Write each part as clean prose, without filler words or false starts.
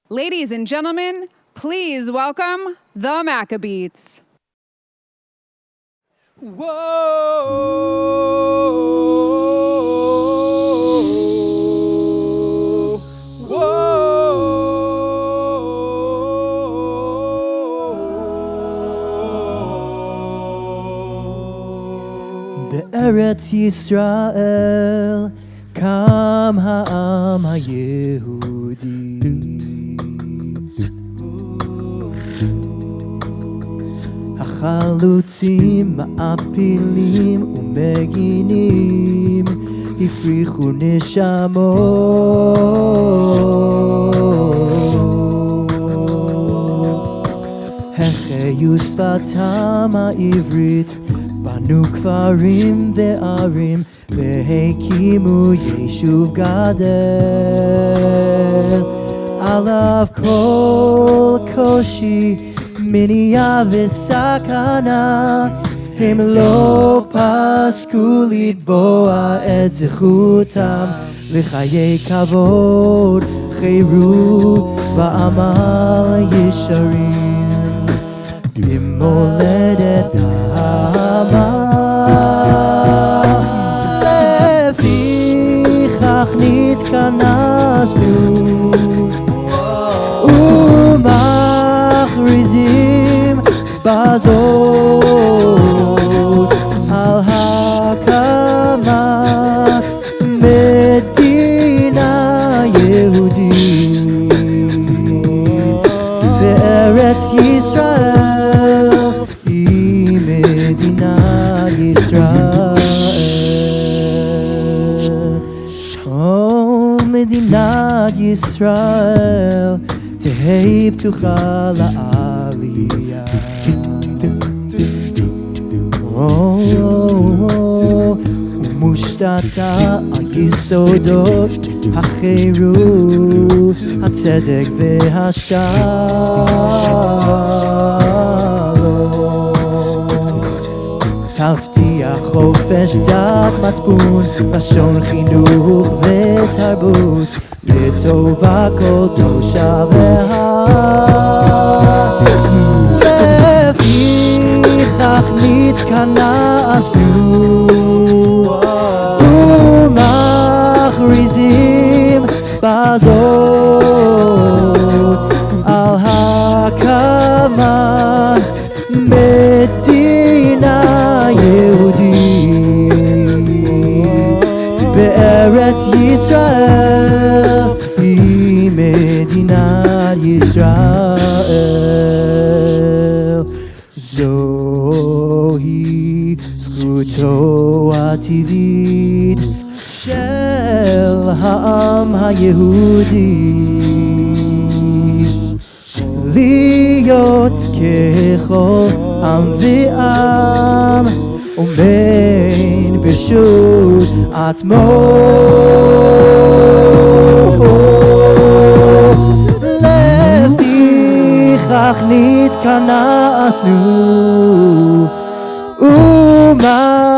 Ladies and gentlemen, please welcome the Maccabeats. Whoa, whoa. Be'eretz Yisrael kam ha'am ha'Yehudi. החלוצים מעפילים ומגינים הפריחו נשמות החיו שפתם העברית בנו כפרים וערים והקימו יישוב גדל עליו כל קושי מניעה וסכנה הם לא פסקו לתבוע את זכותם לחיי כבוד חירות ועמל ישרים במולדת האהבה לפיכך נתכנסנו ומכריזים בזאת על הקמת מדינה יהודית בארץ ישראל היא מדינת ישראל מדינת ישראל תהי פתוחה לעלייה ומושתתה על יסודות החירות הצדק והשלום תבטיח חופש דת מצפון לשון חינוך ותרבות לטובה כל תושביה לפיכך נתכנסנו ומכריזים בזאת על הקמת מדינה יהודית בארץ ישראל היא מדינת ישראל זוהי זכותו הטבעית של העם היהודי להיות ככל עם ועם עומד ברשות עצמו לפיכך נתכנסנו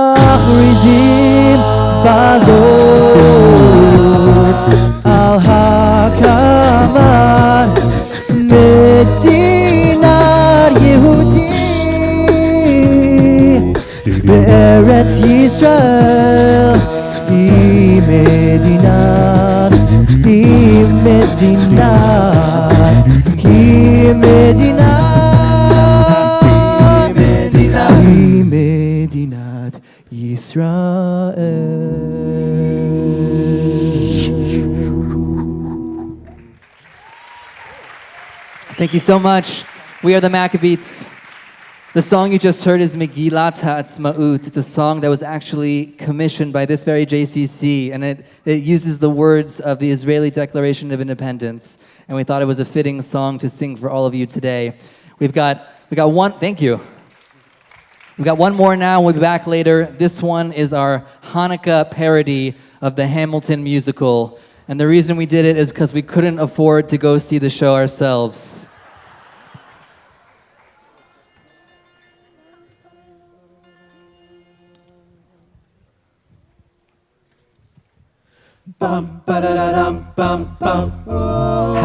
ומכריזים בזאת על הקמת מדינת יהודית בארץ ישראל היא מדינת ישראל Thank you so much. We are the Maccabeats. The song you just heard is Megillat HaAtzmaut. It's a song that was actually commissioned by this very JCC, and it uses the words of the Israeli Declaration of Independence. And we thought it was a fitting song to sing for all of you today. We got one. Thank you. We've got one more now. We'll be back later. This one is our Hanukkah parody of the Hamilton musical. And the reason we did it is because we couldn't afford to go see the show ourselves. Bum ba da da dum bum bum.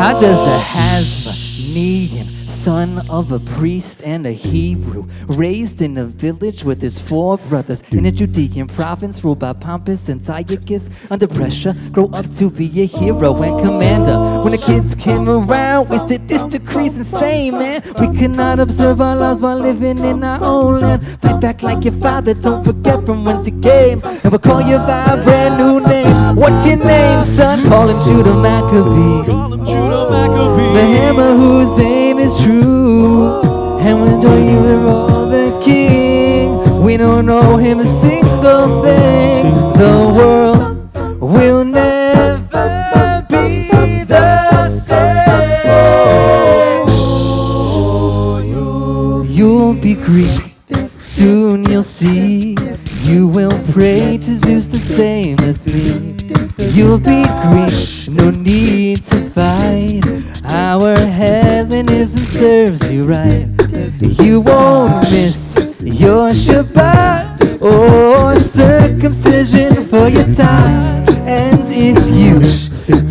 How does a Hasmonean, son of a priest and a Hebrew, raised in a village with his 4 brothers in a Judean province ruled by Pompous and Antiochus, under pressure, grow up to be a hero and commander? When the kids came around, we said this decree's insane, man. We cannot observe our laws while living in our own land. Fight back like your father, don't forget from whence you came, and we'll call you by a brand new name. What's your name, son? Call him Judah Maccabee. Call him Judah Maccabee. The hammer whose aim is true, and we'll know you the role the king. We don't know him a single thing. The world will never be the same. You'll be Greek, soon you'll see. You will pray to Zeus the same as me. You'll be Greek, no need to fight. Our Hellenism serves you right. You won't miss your Shabbat or circumcision for your tithes. And if you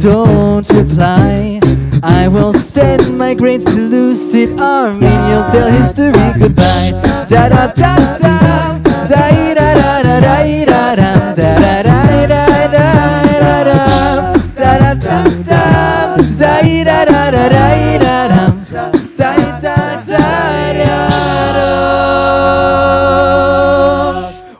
don't reply, I will send my great Seleucid army and you'll tell history goodbye. Da da da da da da da da da da da da da da da da da da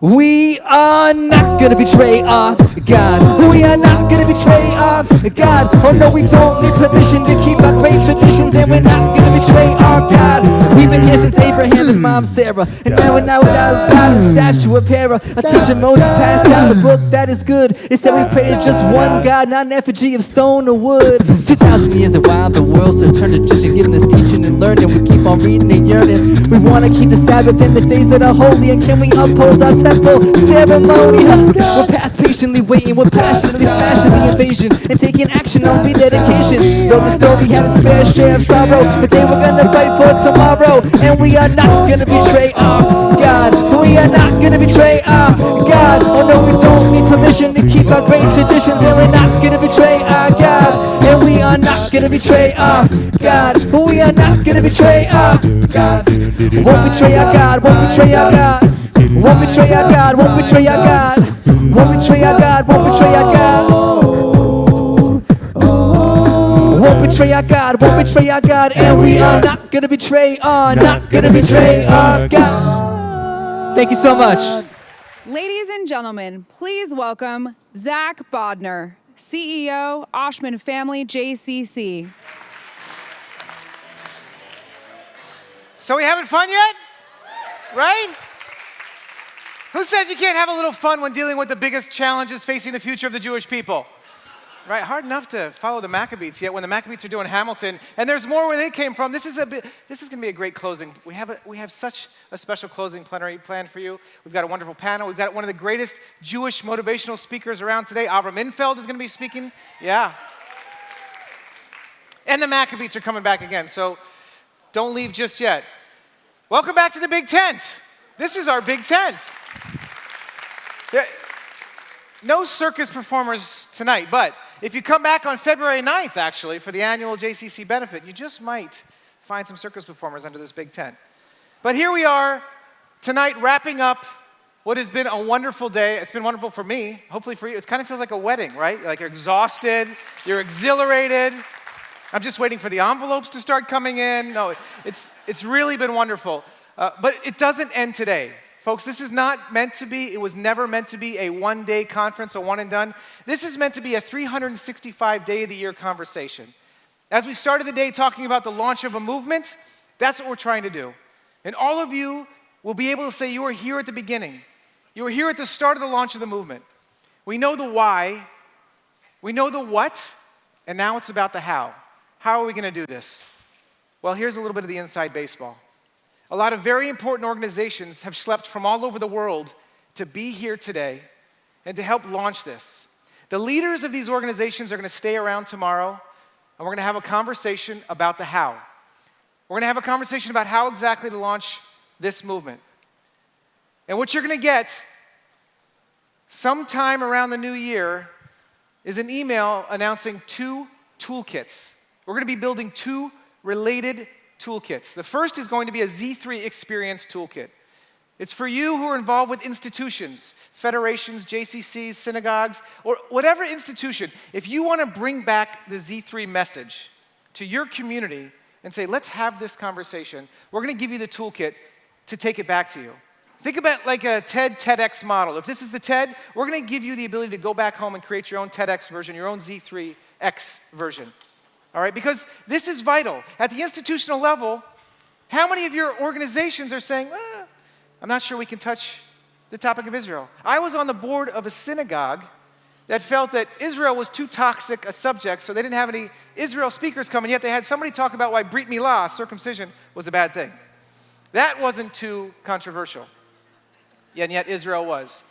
we are not gonna betray our God. We are not gonna betray our God. Oh no, we don't need permission to keep our great traditions, and we're not gonna betray our God. We've been here since Abraham and Mom Sarah, and now we're not without God, a statue of Hera. A teacher Moses passed down the book that is good. It said we pray to just one God, not an effigy of stone or wood. 2,000 years and while the world's turned to tradition, giving us teaching and learning, we keep on reading and yearning. We want to keep the Sabbath and the days that are holy, and can we uphold our temple ceremony? We're past patiently waiting, we're passionately smashing the invasion and taking action on rededication. Though the story had its fair share of sorrow, but they were gonna fight for tomorrow. And we are not gonna betray our God. We are not gonna betray our God. Oh no, we don't need permission to keep our great traditions, and we're not gonna betray our God. And we are not gonna betray our God. We are not gonna betray our God. Won't betray our God. Won't betray our God. Won't betray our God. Won't betray our God. Won't betray our God. Won't betray our God. Won't betray our God. Won't betray our God. And we are not gonna betray our, not gonna betray our God. Thank you so much. Ladies and gentlemen, please welcome Zack Bodner, CEO, Oshman Family JCC. So we having fun yet? Right? Who says you can't have a little fun when dealing with the biggest challenges facing the future of the Jewish people? Right? Hard enough to follow the Maccabeats, yet when the Maccabeats are doing Hamilton, and there's more where they came from. This is going to be a great closing. We have such a special closing plenary planned for you. We've got a wonderful panel. We've got one of the greatest Jewish motivational speakers around today. Avraham Infeld is going to be speaking. Yeah. And the Maccabeats are coming back again, so don't leave just yet. Welcome back to the Big Tent. This is our Big Tent. No circus performers tonight, but if you come back on February 9th, actually, for the annual JCC benefit, you just might find some circus performers under this big tent. But here we are tonight, wrapping up what has been a wonderful day. It's been wonderful for me, hopefully for you. It kind of feels like a wedding, right? Like you're exhausted, you're exhilarated. I'm just waiting for the envelopes to start coming in. No, it's really been wonderful. But it doesn't end today. Folks, this is not meant to be, it was never meant to be a one-day conference, a one and done. This is meant to be a 365-day-of-the-year conversation. As we started the day talking about the launch of a movement, that's what we're trying to do. And all of you will be able to say you were here at the beginning. You were here at the start of the launch of the movement. We know the why, we know the what, and now it's about the how. How are we going to do this? Well, here's a little bit of the inside baseball. A lot of very important organizations have schlepped from all over the world to be here today and to help launch this. The leaders of these organizations are going to stay around tomorrow, and we're going to have a conversation about the how. We're going to have a conversation about how exactly to launch this movement. And what you're going to get sometime around the new year is an email announcing 2 toolkits. we're going to be building two related toolkits. The first is going to be a Z3 Experience Toolkit. It's for you who are involved with institutions, federations, JCCs, synagogues, or whatever institution. If you want to bring back the Z3 message to your community and say, let's have this conversation, we're going to give you the toolkit to take it back to you. Think about like a TEDx model. If this is the TED, we're going to give you the ability to go back home and create your own TEDx version, your own Z3X version. All right, because this is vital. At the institutional level, how many of your organizations are saying, I'm not sure we can touch the topic of Israel? I was on the board of a synagogue that felt that Israel was too toxic a subject, so they didn't have any Israel speakers come, and yet they had somebody talk about why Brit Milah, circumcision, was a bad thing. That wasn't too controversial, and yet Israel was.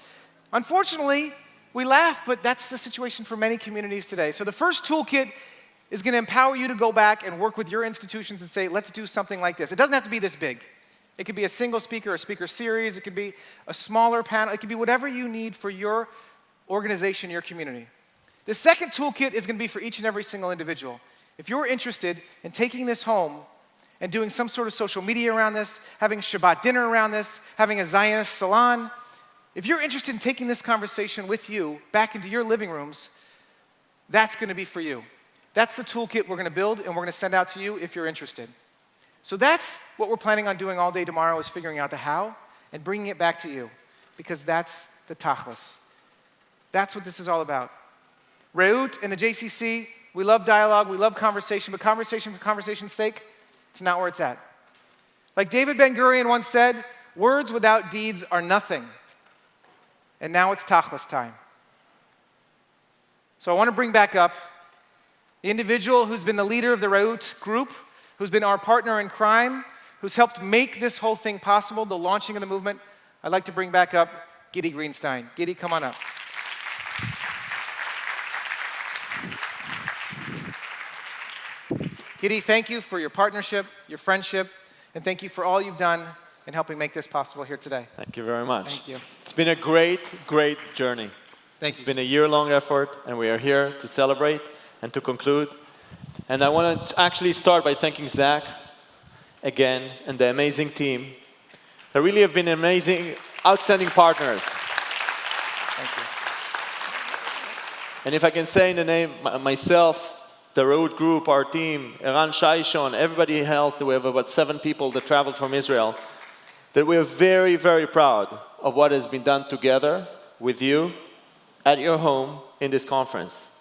Unfortunately, we laugh, but that's the situation for many communities today. So the first toolkit is going to empower you to go back and work with your institutions and say, let's do something like this. It doesn't have to be this big. It could be a single speaker, a speaker series. It could be a smaller panel. It could be whatever you need for your organization, your community. The second toolkit is going to be for each and every single individual. If you're interested in taking this home and doing some sort of social media around this, having Shabbat dinner around this, having a Zionist salon, if you're interested in taking this conversation with you back into your living rooms, that's going to be for you. That's the toolkit we're going to build and we're going to send out to you if you're interested. So that's what we're planning on doing all day tomorrow, is figuring out the how and bringing it back to you, because that's the tachlis. That's what this is all about. Reut and the JCC, we love dialogue, we love conversation, but conversation for conversation's sake, it's not where it's at. Like David Ben-Gurion once said, words without deeds are nothing. And now it's tachlis time. So I want to bring back up the individual who's been the leader of the Reut group, who's been our partner in crime, who's helped make this whole thing possible, the launching of the movement. I'd like to bring back up Gidi Grinstein. Gidi, come on up. Gidi, thank you for your partnership, your friendship, and thank you for all you've done in helping make this possible here today. Thank you very much. Thank you. It's been a great, great journey. Thank It's you. been a year-long effort, and we are here to celebrate and to conclude. And I want to actually start by thanking Zack again and the amazing team. They really have been amazing, outstanding partners. Thank you. And if I can say in the name myself, the Road Group, our team, Eran Shaishon, everybody else, we have about 7 people that traveled from Israel, that we are very, very proud of what has been done together with you at your home in this conference.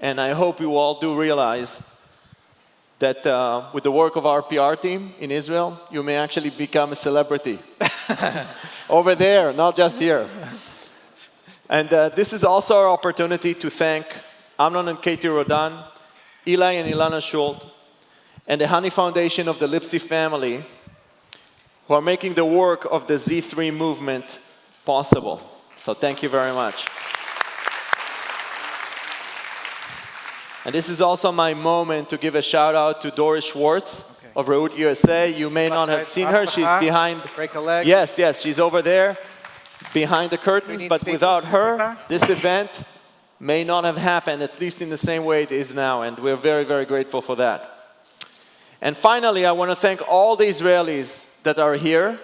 And I hope you all do realize that with the work of our PR team in Israel, you may actually become a celebrity. Over there, not just here. And this is also our opportunity to thank Amnon and Katie Rodan, Eli and Ilana Schult, and the Honey Foundation of the Lipsy family, who are making the work of the Z3 movement possible. So thank you very much. And this is also my moment to give a shout out to Doris Schwartz of Reut USA. You may not have seen her. She's behind. Break a leg. Yes, she's over there behind the curtains. But without her, this event may not have happened, at least in the same way it is now. And we're very, very grateful for that. And finally, I want to thank all the Israelis that are here,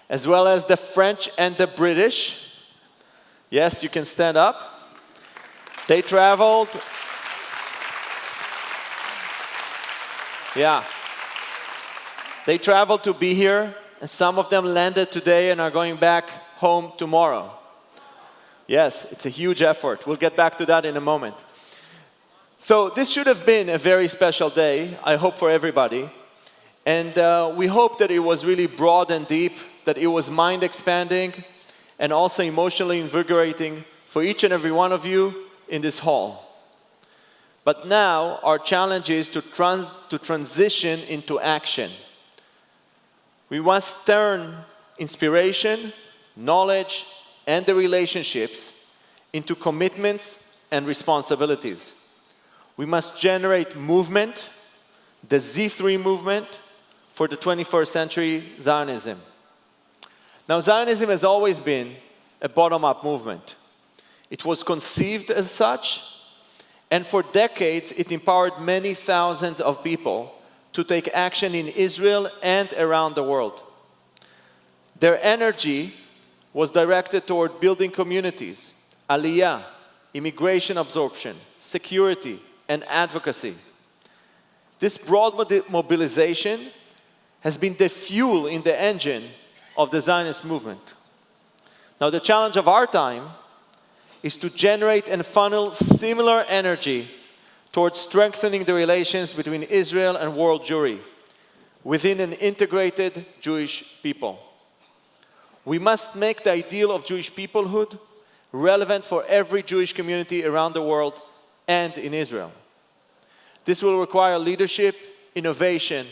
as well as the French and the British. Yes, you can stand up. They traveled. Yeah. They traveled to be here, and some of them landed today and are going back home tomorrow. Yes, it's a huge effort. We'll get back to that in a moment. So this should have been a very special day, I hope, for everybody. And we hope that it was really broad and deep, that it was mind-expanding and also emotionally invigorating for each and every one of you in this hall. But now our challenge is to transition into action. We must turn inspiration, knowledge, and the relationships into commitments and responsibilities. We must generate movement, the Z3 movement, for the 21st century Zionism. Now, Zionism has always been a bottom-up movement. It was conceived as such, And for decades, it empowered many thousands of people to take action in Israel and around the world. Their energy was directed toward building communities, aliyah, immigration absorption, security, and advocacy. This broad mobilization has been the fuel in the engine of the Zionist movement. Now, the challenge of our time is to generate and funnel similar energy towards strengthening the relations between Israel and world Jewry within an integrated Jewish people. We must make the ideal of Jewish peoplehood relevant for every Jewish community around the world and in Israel. This will require leadership, innovation,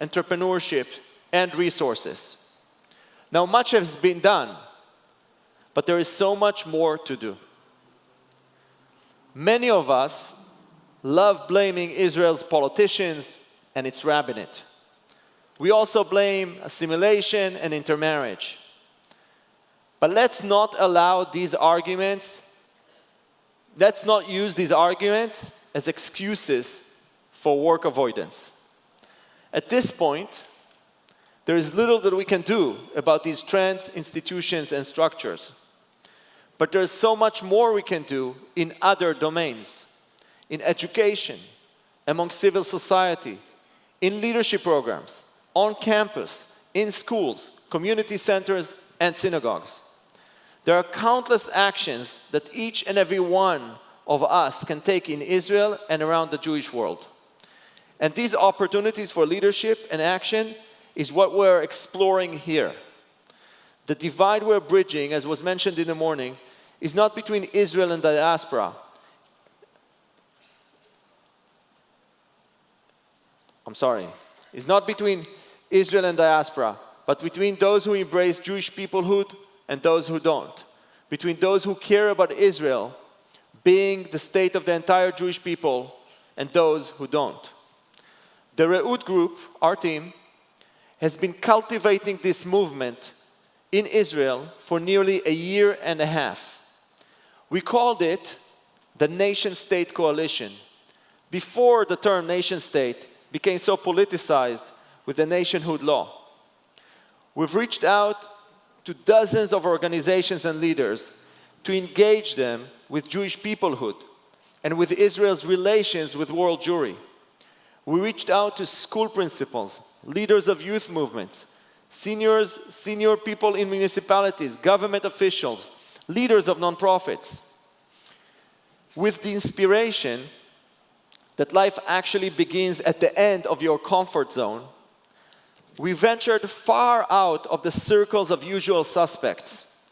entrepreneurship, and resources. Now, much has been done, but there is so much more to do. Many of us love blaming Israel's politicians and its rabbinate. We also blame assimilation and intermarriage. But let's not use these arguments as excuses for work avoidance. At this point, there is little that we can do about these trends, institutions, and structures. But there's so much more we can do in other domains, in education, among civil society, in leadership programs, on campus, in schools, community centers, and synagogues. There are countless actions that each and every one of us can take in Israel and around the Jewish world. And these opportunities for leadership and action is what we're exploring here. The divide we're bridging, as was mentioned in the morning, is not between Israel and the diaspora. It's not between Israel and diaspora, but between those who embrace Jewish peoplehood and those who don't. Between those who care about Israel being the state of the entire Jewish people and those who don't. The Re'ut group, our team, has been cultivating this movement in Israel for nearly a year and a half. We called it the Nation-State Coalition, before the term nation-state became so politicized with the nationhood law. We've reached out to dozens of organizations and leaders to engage them with Jewish peoplehood and with Israel's relations with world Jewry. We reached out to school principals, leaders of youth movements, senior people in municipalities, government officials, leaders of nonprofits, with the inspiration that life actually begins at the end of your comfort zone. We ventured far out of the circles of usual suspects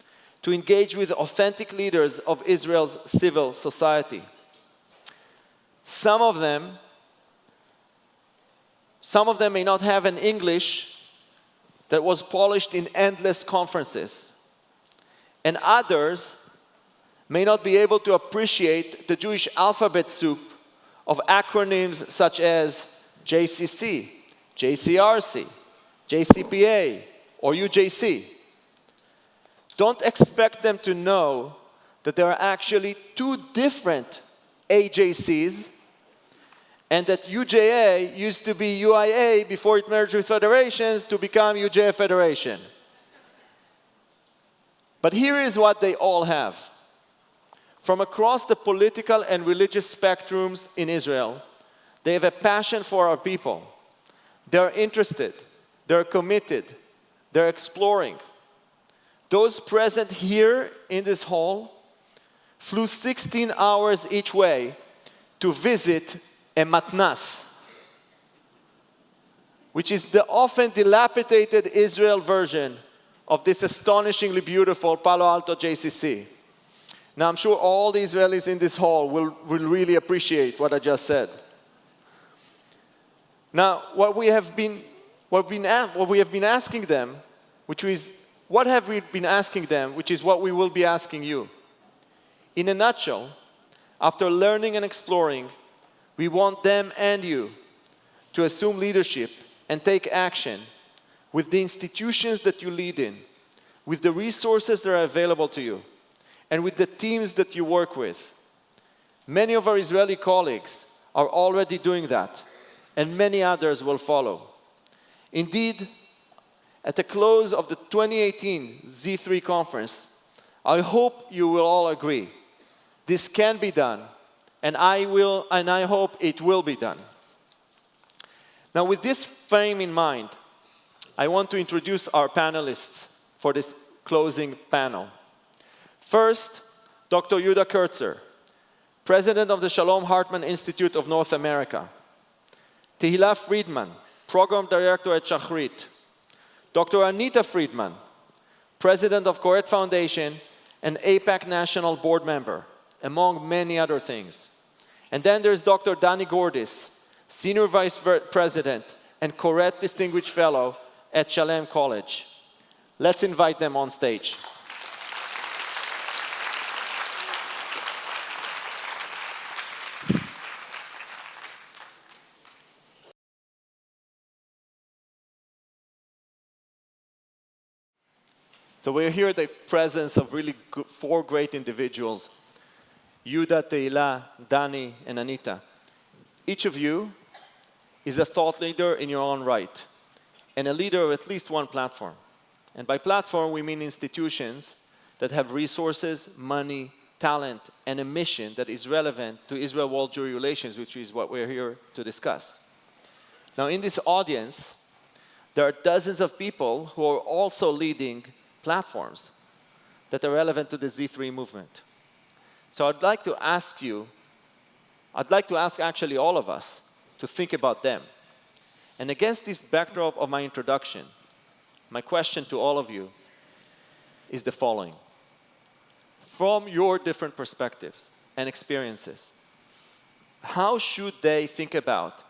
to engage with authentic leaders of Israel's civil society. Some of them may not have an English that was polished in endless conferences, and others may not be able to appreciate the Jewish alphabet soup of acronyms such as JCC, JCRC, JCPA, or UJC. Don't expect them to know that there are actually two different AJCs and that UJA used to be UIA before it merged with federations to become UJF Federation. But here is what they all have. From across the political and religious spectrums in Israel, they have a passion for our people. They're interested, they're committed, they're exploring. Those present here in this hall flew 16 hours each way to visit a matnas, which is the often dilapidated Israel version of this astonishingly beautiful Palo Alto JCC. Now, I'm sure all the Israelis in this hall will really appreciate what I just said. Now, what we have been asking them, which is what we will be asking you. In a nutshell, after learning and exploring, we want them and you to assume leadership and take action with the institutions that you lead in, with the resources that are available to you, and with the teams that you work with. Many of our Israeli colleagues are already doing that, and many others will follow. Indeed, at the close of the 2018 Z3 conference, I hope you will all agree this can be done, and I hope it will be done. Now, with this frame in mind, I want to introduce our panelists for this closing panel. First, Dr. Yehuda Kurtzer, President of the Shalom Hartman Institute of North America. Tehila Friedman, Program Director at Shachrit. Dr. Anita Friedman, President of Koret Foundation and APAC National Board Member, among many other things. And then there's Dr. Dani Gordis, Senior Vice President and Koret Distinguished Fellow at Shalem College. Let's invite them on stage. So we're here at the presence of really four great individuals, Yehuda, Tehila, Dani, and Anita. Each of you is a thought leader in your own right, and a leader of at least one platform. And by platform, we mean institutions that have resources, money, talent, and a mission that is relevant to Israel-World Jewry relations, which is what we're here to discuss. Now, in this audience, there are dozens of people who are also leading platforms that are relevant to the Z3 movement. So I'd like to ask actually all of us to think about them. And against this backdrop of my introduction, my question to all of you is the following. From your different perspectives and experiences, how should they think about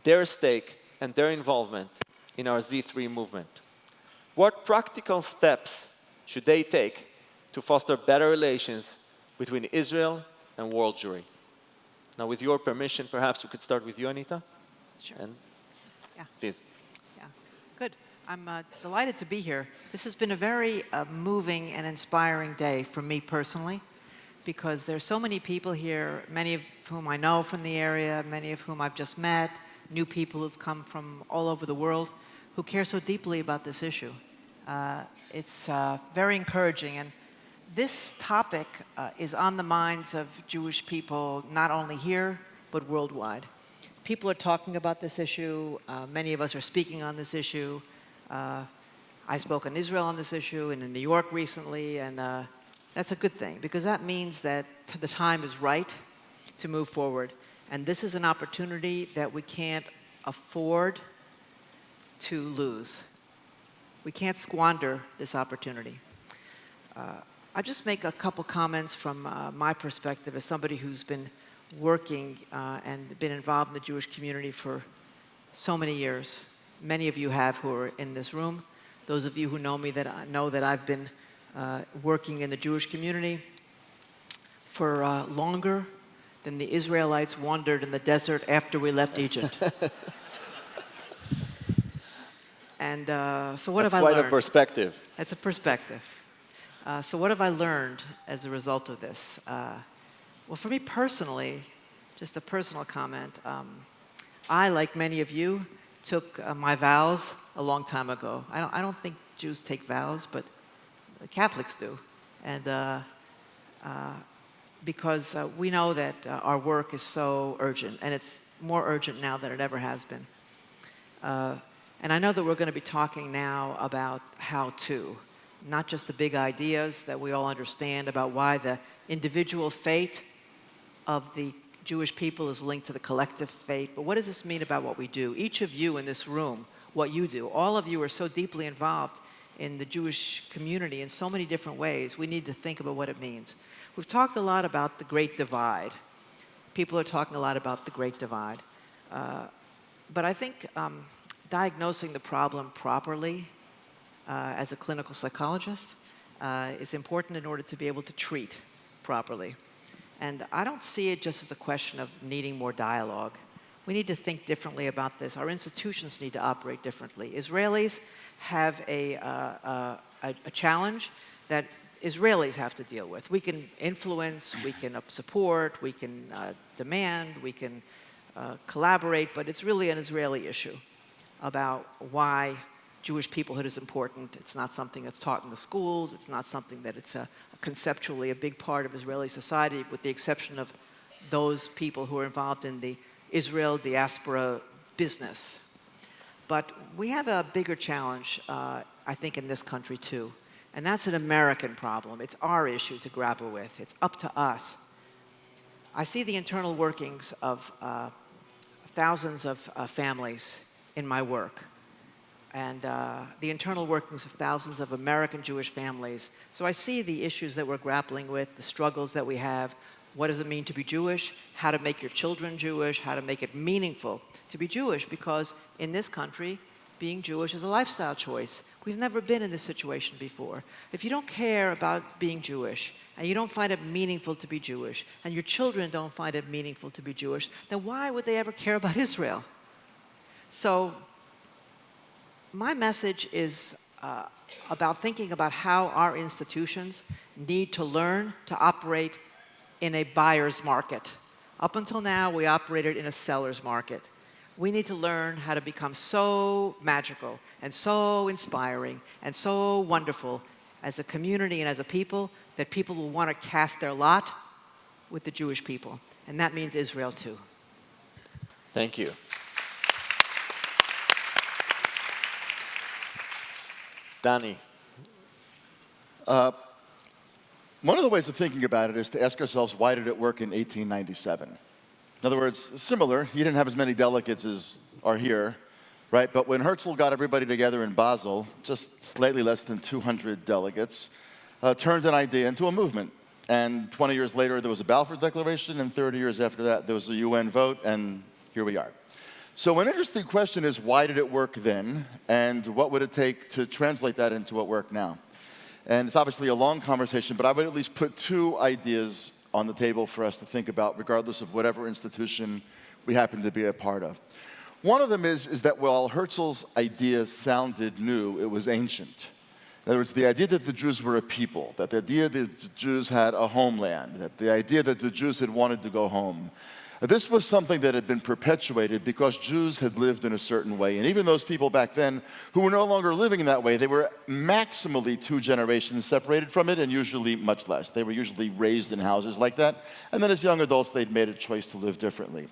their stake and their involvement in our Z3 movement? What practical steps should they take to foster better relations between Israel and world Jewry? Now, with your permission, perhaps we could start with you, Anita. Sure. And Yeah. please. Yeah. Good. I'm delighted to be here. This has been a very moving and inspiring day for me personally, because there's so many people here, many of whom I know from the area, many of whom I've just met, new people who've come from all over the world, who care so deeply about this issue. It's very encouraging, and this topic is on the minds of Jewish people, not only here, but worldwide. People are talking about this issue. Many of us are speaking on this issue. I spoke in Israel on this issue and in New York recently, and that's a good thing, because that means that the time is right to move forward. And this is an opportunity that we can't afford to lose. We can't squander this opportunity. I'll just make a couple comments from my perspective as somebody who's been working and been involved in the Jewish community for so many years. Many of you have who are in this room. Those of you who know me know that I've been working in the Jewish community for longer than the Israelites wandered in the desert after we left Egypt. And so what have I learned? That's quite a perspective. That's a perspective. So what have I learned as a result of this? Well, for me personally, just a personal comment, I, like many of you, took my vows a long time ago. I don't think Jews take vows, but Catholics do. And because we know that our work is so urgent, and it's more urgent now than it ever has been. And I know that we're going to be talking now about how to, not just the big ideas that we all understand about why the individual fate of the Jewish people is linked to the collective fate, but what does this mean about what we do? Each of you in this room, what you do. All of you are so deeply involved in the Jewish community in so many different ways. We need to think about what it means. We've talked a lot about the Great Divide. People are talking a lot about the Great Divide. But I think diagnosing the problem properly as a clinical psychologist is important in order to be able to treat properly. And I don't see it just as a question of needing more dialogue. We need to think differently about this. Our institutions need to operate differently. Israelis have a challenge that Israelis have to deal with. We can influence, we can support, we can demand, we can collaborate, but it's really an Israeli issue about why Jewish peoplehood is important. It's not something that's taught in the schools. It's not something that it's conceptually a big part of Israeli society, with the exception of those people who are involved in the Israel diaspora business. But we have a bigger challenge, I think, in this country too. And that's an American problem. It's our issue to grapple with. It's up to us. I see the internal workings of thousands of families in my work, and the internal workings of thousands of American Jewish families. So I see the issues that we're grappling with, the struggles that we have. What does it mean to be Jewish? How to make your children Jewish? How to make it meaningful to be Jewish? Because in this country, being Jewish is a lifestyle choice. We've never been in this situation before. If you don't care about being Jewish, and you don't find it meaningful to be Jewish, and your children don't find it meaningful to be Jewish, then why would they ever care about Israel? So my message is about thinking about how our institutions need to learn to operate in a buyer's market. Up until now, we operated in a seller's market. We need to learn how to become so magical and so inspiring and so wonderful as a community and as a people that people will want to cast their lot with the Jewish people. And that means Israel too. Thank you. Danny. One of the ways of thinking about it is to ask ourselves, why did it work in 1897? In other words, similar, he didn't have as many delegates as are here, right? But when Herzl got everybody together in Basel, just slightly less than 200 delegates, turned an idea into a movement. And 20 years later, there was a Balfour Declaration, and 30 years after that, there was a UN vote, and here we are. So an interesting question is, why did it work then, and what would it take to translate that into what work now? And it's obviously a long conversation, but I would at least put two ideas on the table for us to think about, regardless of whatever institution we happen to be a part of. One of them is that while Herzl's idea sounded new, it was ancient. In other words, the idea that the Jews were a people, that the idea that the Jews had a homeland, that the idea that the Jews had wanted to go home, this was something that had been perpetuated because Jews had lived in a certain way. And even those people back then who were no longer living in that way, they were maximally 2 generations separated from it, and usually much less. They were usually raised in houses like that. And then as young adults, they'd made a choice to live differently.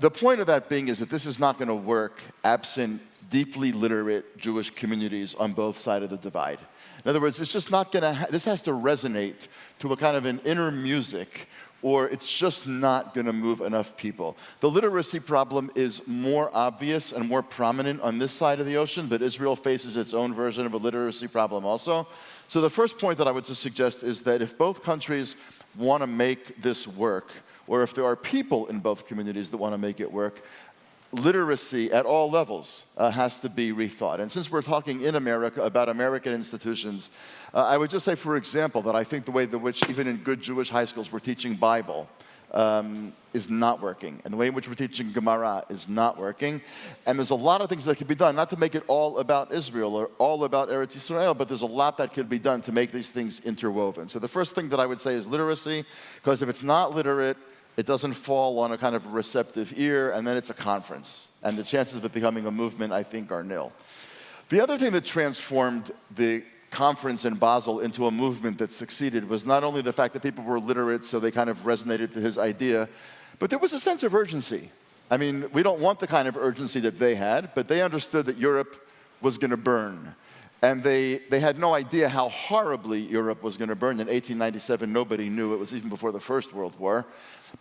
The point of that being is that this is not going to work absent deeply literate Jewish communities on both sides of the divide. In other words, it's just not going to, this has to resonate to a kind of an inner music, or it's just not going to move enough people. The literacy problem is more obvious and more prominent on this side of the ocean, but Israel faces its own version of a literacy problem also. So the first point that I would just suggest is that if both countries want to make this work, or if there are people in both communities that want to make it work, literacy at all levels has to be rethought. And since we're talking in America about American institutions, I would just say, for example, that I think the way in which even in good Jewish high schools we're teaching Bible is not working. And the way in which we're teaching Gemara is not working. And there's a lot of things that could be done, not to make it all about Israel or all about Eretz Yisrael, but there's a lot that could be done to make these things interwoven. So the first thing that I would say is literacy, because if it's not literate, it doesn't fall on a kind of receptive ear, and then it's a conference. And the chances of it becoming a movement, I think, are nil. The other thing that transformed the conference in Basel into a movement that succeeded was not only the fact that people were literate, so they kind of resonated to his idea, but there was a sense of urgency. I mean, we don't want the kind of urgency that they had, but they understood that Europe was going to burn. And they had no idea how horribly Europe was going to burn. In 1897, nobody knew. It was even before the First World War.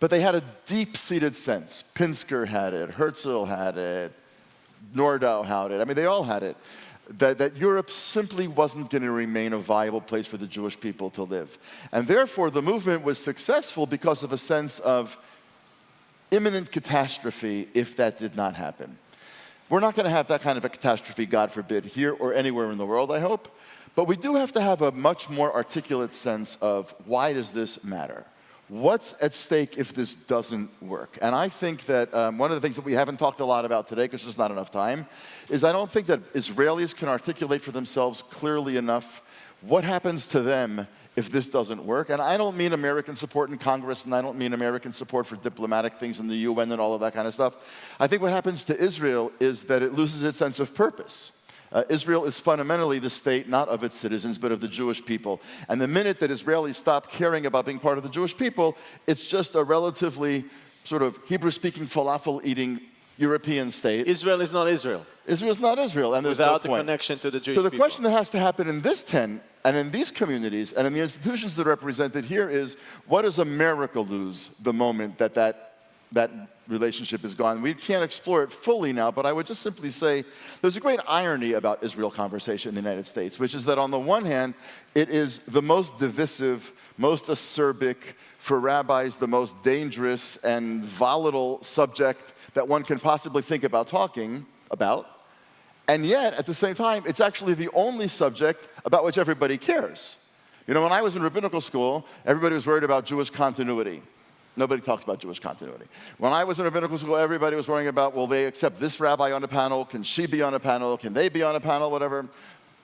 But they had a deep-seated sense. Pinsker had it, Herzl had it, Nordau had it. I mean, they all had it. That Europe simply wasn't going to remain a viable place for the Jewish people to live. And therefore, the movement was successful because of a sense of imminent catastrophe if that did not happen. We're not going to have that kind of a catastrophe, God forbid, here or anywhere in the world, I hope. But we do have to have a much more articulate sense of, why does this matter? What's at stake if this doesn't work? And I think that one of the things that we haven't talked a lot about today, because there's not enough time, is I don't think that Israelis can articulate for themselves clearly enough what happens to them if this doesn't work? And I don't mean American support in Congress, and I don't mean American support for diplomatic things in the UN and all of that kind of stuff. I think what happens to Israel is that it loses its sense of purpose. Israel is fundamentally the state, not of its citizens, but of the Jewish people. And the minute that Israelis stop caring about being part of the Jewish people, it's just a relatively sort of Hebrew-speaking, falafel-eating European state. Israel is not Israel. Israel is not Israel, and there's without no point. the connection to the Jewish So the people. question that has to happen in this tent, and in these communities, and in the institutions that are represented here is, what does America lose the moment that relationship is gone? We can't explore it fully now, but I would just simply say there's a great irony about Israel conversation in the United States, which is that on the one hand, it is the most divisive, most acerbic, for rabbis, the most dangerous and volatile subject that one can possibly think about talking about. And yet, at the same time, it's actually the only subject about which everybody cares. You know, when I was in rabbinical school, everybody was worried about Jewish continuity. Nobody talks about Jewish continuity. When I was in rabbinical school, everybody was worrying about, will they accept this rabbi on a panel? Can she be on a panel? Can they be on a panel? Whatever.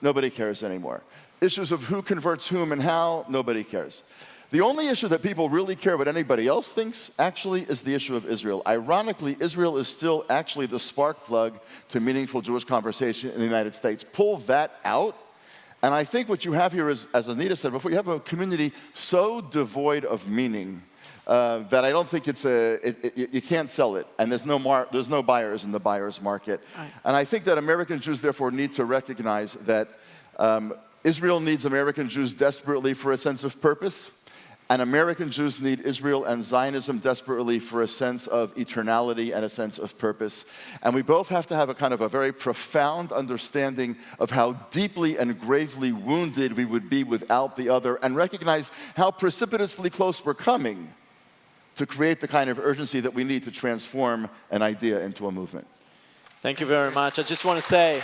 Nobody cares anymore. Issues of who converts whom and how, nobody cares. The only issue that people really care what anybody else thinks, actually, is the issue of Israel. Ironically, Israel is still actually the spark plug to meaningful Jewish conversation in the United States. Pull that out, and I think what you have here is, as Anita said before, you have a community so devoid of meaning that I don't think you can't sell it, and there's no buyers in the buyer's market. Right. And I think that American Jews, therefore, need to recognize that Israel needs American Jews desperately for a sense of purpose, and American Jews need Israel and Zionism desperately for a sense of eternality and a sense of purpose. And we both have to have a kind of a very profound understanding of how deeply and gravely wounded we would be without the other, and recognize how precipitously close we're coming to create the kind of urgency that we need to transform an idea into a movement. Thank you very much. I just want to say,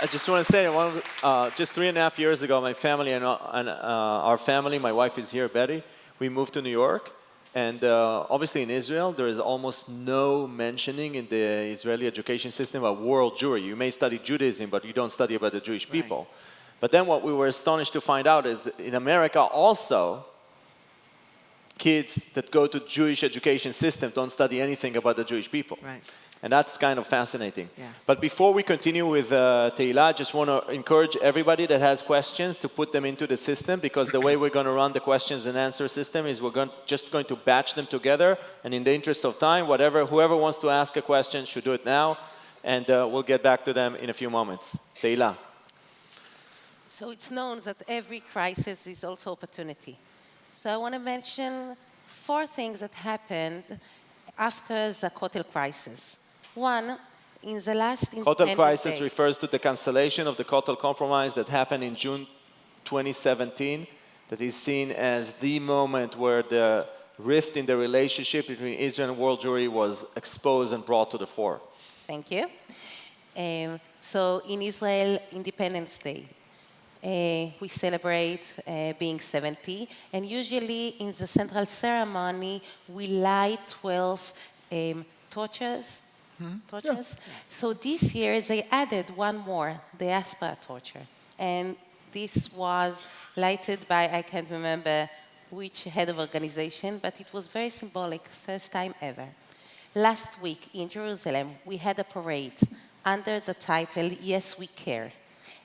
just 3.5 years ago, my family and our family, my wife is here, Betty, we moved to New York. And obviously in Israel, there is almost no mentioning in the Israeli education system of world Jewry. You may study Judaism, but you don't study about the Jewish people. Right. But then what we were astonished to find out is that in America also, kids that go to Jewish education system don't study anything about the Jewish people. Right. And that's kind of fascinating. Yeah. But before we continue with Tehila, I just want to encourage everybody that has questions to put them into the system, because the way we're going to run the questions and answer system is we're just going to batch them together. And in the interest of time, whoever wants to ask a question should do it now. And we'll get back to them in a few moments. Tehila. So it's known that every crisis is also opportunity. So I want to mention 4 things that happened after the Kotel crisis. One, in the last Kotel crisis refers to the cancellation of the Kotel Compromise that happened in June 2017, that is seen as the moment where the rift in the relationship between Israel and world Jewry was exposed and brought to the fore. Thank you. So in Israel, Independence Day, we celebrate being 70, and usually in the central ceremony, we light 12 torches. Yeah. So this year, they added one more, the diaspora torture. And this was lighted by, I can't remember which head of organization, but it was very symbolic, first time ever. Last week in Jerusalem, we had a parade under the title, Yes, We Care.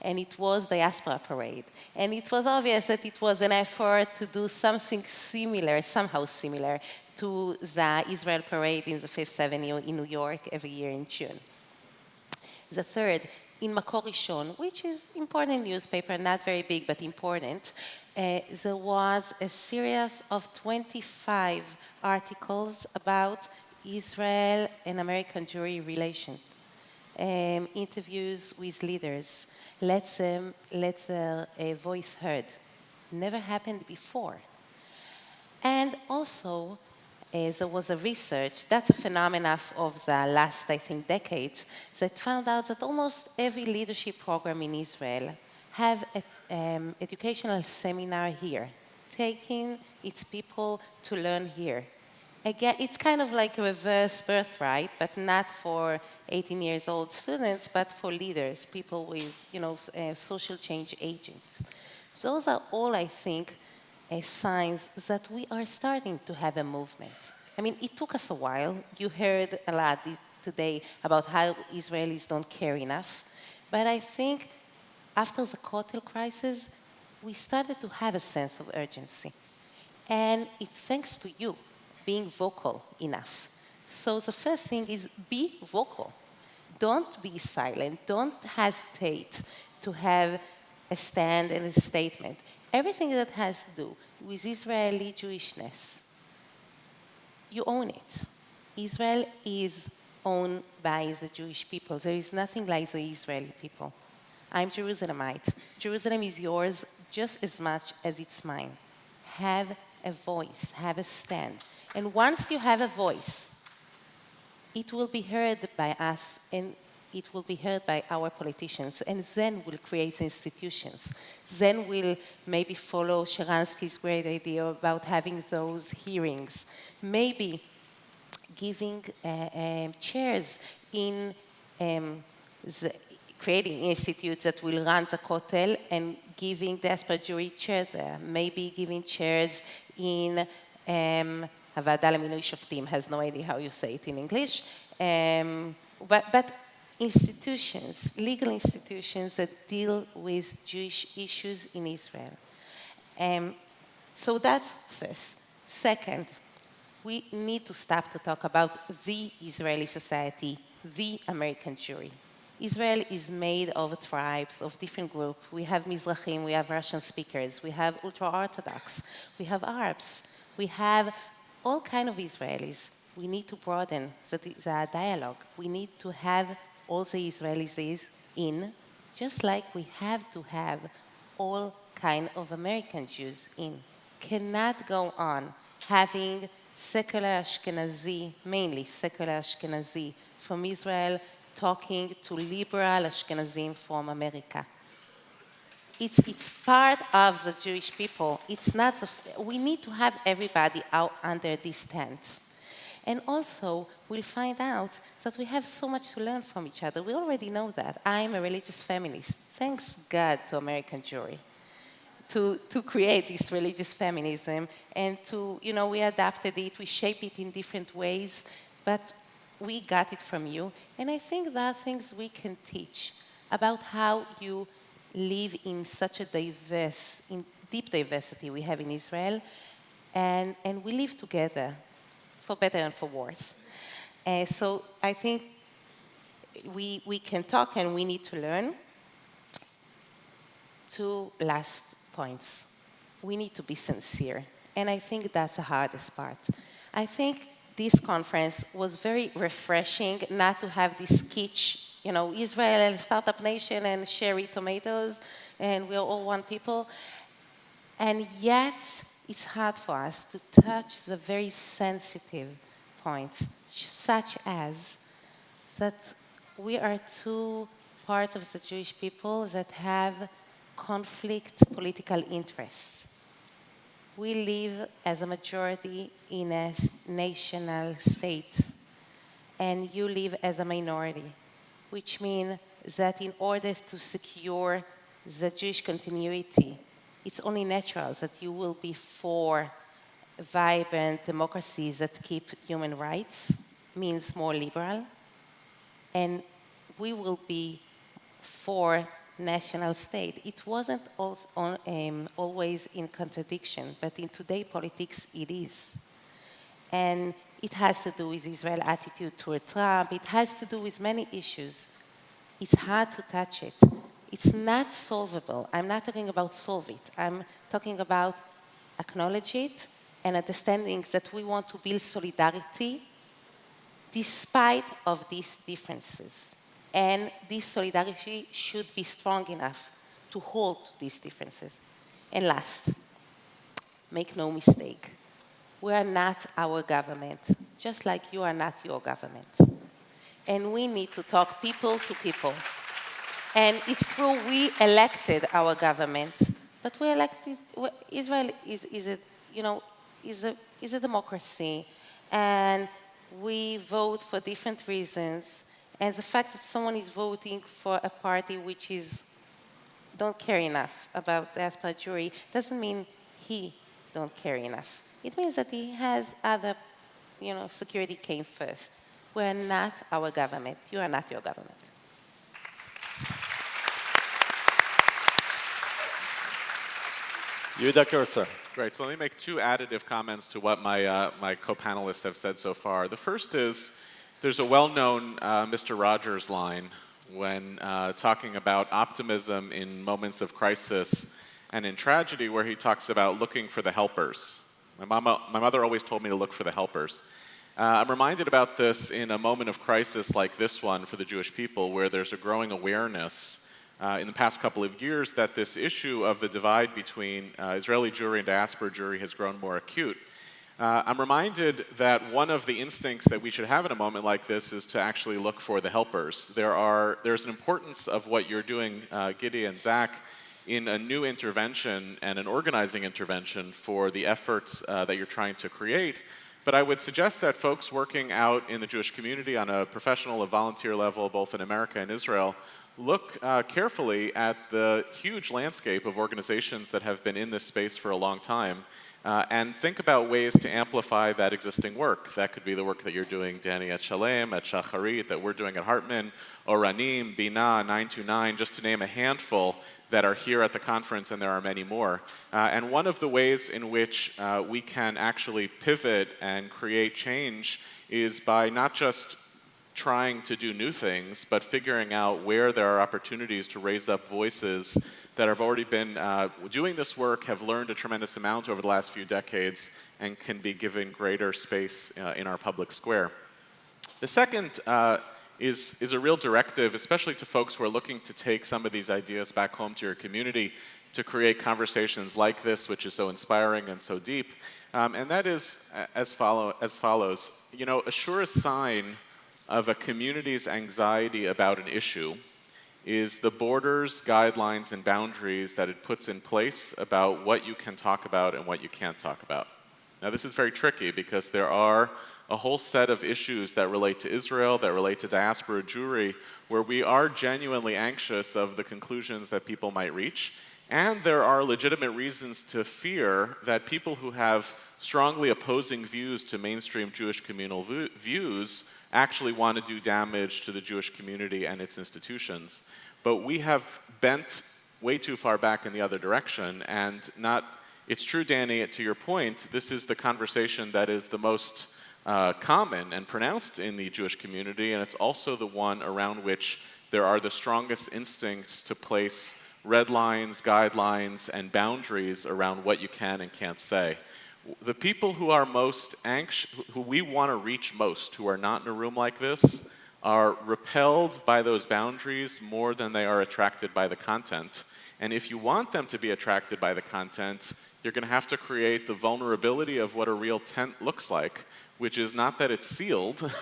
And it was the diaspora parade. And it was obvious that it was an effort to do something similar, somehow similar, to the Israel parade in the Fifth Avenue in New York every year in June. The third, in Makor Rishon, which is important newspaper, not very big but important, there was a series of 25 articles about Israel and American Jewry relations, interviews with leaders, let their voice heard. Never happened before. And also, there was a research, that's a phenomenon of the last, I think, decades, that found out that almost every leadership program in Israel have an educational seminar here, taking its people to learn here. again, it's kind of like a reverse birthright, but not for 18 years old students, but for leaders, people with, social change agents. So those are all, I think, signs that we are starting to have a movement. I mean, it took us a while. You heard a lot today about how Israelis don't care enough. But I think after the Kotel crisis, we started to have a sense of urgency. And it's thanks to you being vocal enough. So the first thing is be vocal. Don't be silent. Don't hesitate to have a stand and a statement. Everything that has to do with Israeli Jewishness, you own it. Israel is owned by the Jewish people. There is nothing like the Israeli people. I'm Jerusalemite. Jerusalem is yours just as much as it's mine. Have a voice, have a stand. And once you have a voice, it will be heard by us and it will be heard by our politicians, and then we'll create institutions. Then we'll maybe follow Sharansky's great idea about having those hearings. Maybe giving chairs in creating institutes that will run the Kotel and giving the Asperjury chair there. Maybe giving chairs in Havada Lemינוי Shoftim, has no idea how you say it in English. But institutions, legal institutions that deal with Jewish issues in Israel. So that's first. Second, we need to stop to talk about the Israeli society, the American Jewry. Israel is made of tribes, of different groups. We have Mizrahim, we have Russian speakers, we have ultra-Orthodox, we have Arabs, we have all kinds of Israelis. We need to broaden the dialogue. We need to have all the Israelis in, just like we have to have all kinds of American Jews in. Cannot go on having secular Ashkenazi, mainly secular Ashkenazi from Israel, talking to liberal Ashkenazim from America. It's part of the Jewish people. It's not. We need to have everybody out under this tent. And also, we'll find out that we have so much to learn from each other. We already know that. I'm a religious feminist. Thanks God to American Jewry to create this religious feminism. And we adapted it, we shape it in different ways, but we got it from you. And I think there are things we can teach about how you live in such a deep diversity we have in Israel, and we live together, for better and for worse. So I think we can talk and we need to learn. Two last points. We need to be sincere. And I think that's the hardest part. I think this conference was very refreshing not to have this kitsch, Israel, startup nation, and cherry tomatoes, and we're all one people. And yet, it's hard for us to touch the very sensitive points, such as that we are two parts of the Jewish people that have conflict political interests. We live as a majority in a national state, and you live as a minority, which means that in order to secure the Jewish continuity, it's only natural that you will be for vibrant democracies that keep human rights, means more liberal, and we will be for national state. It wasn't always in contradiction, but in today's politics it is. And it has to do with Israel's attitude toward Trump. It has to do with many issues. It's hard to touch it. It's not solvable. I'm not talking about solve it. I'm talking about acknowledge it and understanding that we want to build solidarity despite of these differences. And this solidarity should be strong enough to hold these differences. And last, make no mistake, we are not our government, just like you are not your government. And we need to talk people to people. And it's true, we elected our government, but Israel is a democracy, and we vote for different reasons. And the fact that someone is voting for a party which is don't care enough about diaspora Jewry doesn't mean he don't care enough. It means that he has other, security came first. We're not our government. You are not your government. Yehuda Kurtzer. Great. So let me make two additive comments to what my co-panelists have said so far. The first is there's a well-known Mr. Rogers line when talking about optimism in moments of crisis and in tragedy, where he talks about looking for the helpers. My mother always told me to look for the helpers. I'm reminded about this in a moment of crisis like this one for the Jewish people, where there's a growing awareness in the past couple of years that this issue of the divide between Israeli Jewry and diaspora Jewry has grown more acute. I'm reminded that one of the instincts that we should have in a moment like this is to actually look for the helpers. There's an importance of what you're doing, Gidi and Zack, in a new intervention and an organizing intervention for the efforts that you're trying to create. But I would suggest that folks working out in the Jewish community on a professional and volunteer level, both in America and Israel, look carefully at the huge landscape of organizations that have been in this space for a long time, and think about ways to amplify that existing work. That could be the work that you're doing, Danny, at Shalem, at Shacharit, that we're doing at Hartman, Oranim, Bina, 929, just to name a handful that are here at the conference, and there are many more. And one of the ways in which we can actually pivot and create change is by not just trying to do new things, but figuring out where there are opportunities to raise up voices that have already been doing this work, have learned a tremendous amount over the last few decades, and can be given greater space in our public square. The second is a real directive, especially to folks who are looking to take some of these ideas back home to your community to create conversations like this, which is so inspiring and so deep. And that is as follows. A surest sign of a community's anxiety about an issue is the borders, guidelines, and boundaries that it puts in place about what you can talk about and what you can't talk about. Now, this is very tricky because there are a whole set of issues that relate to Israel, that relate to diaspora Jewry, where we are genuinely anxious of the conclusions that people might reach. And there are legitimate reasons to fear that people who have strongly opposing views to mainstream Jewish communal views actually want to do damage to the Jewish community and its institutions. But we have bent way too far back in the other direction, and it's true, Danny, to your point, this is the conversation that is the most common and pronounced in the Jewish community, and it's also the one around which there are the strongest instincts to place red lines, guidelines, and boundaries around what you can and can't say. The people who are most anxious, who we want to reach most, who are not in a room like this, are repelled by those boundaries more than they are attracted by the content. And if you want them to be attracted by the content, you're going to have to create the vulnerability of what a real tent looks like, which is not that it's sealed,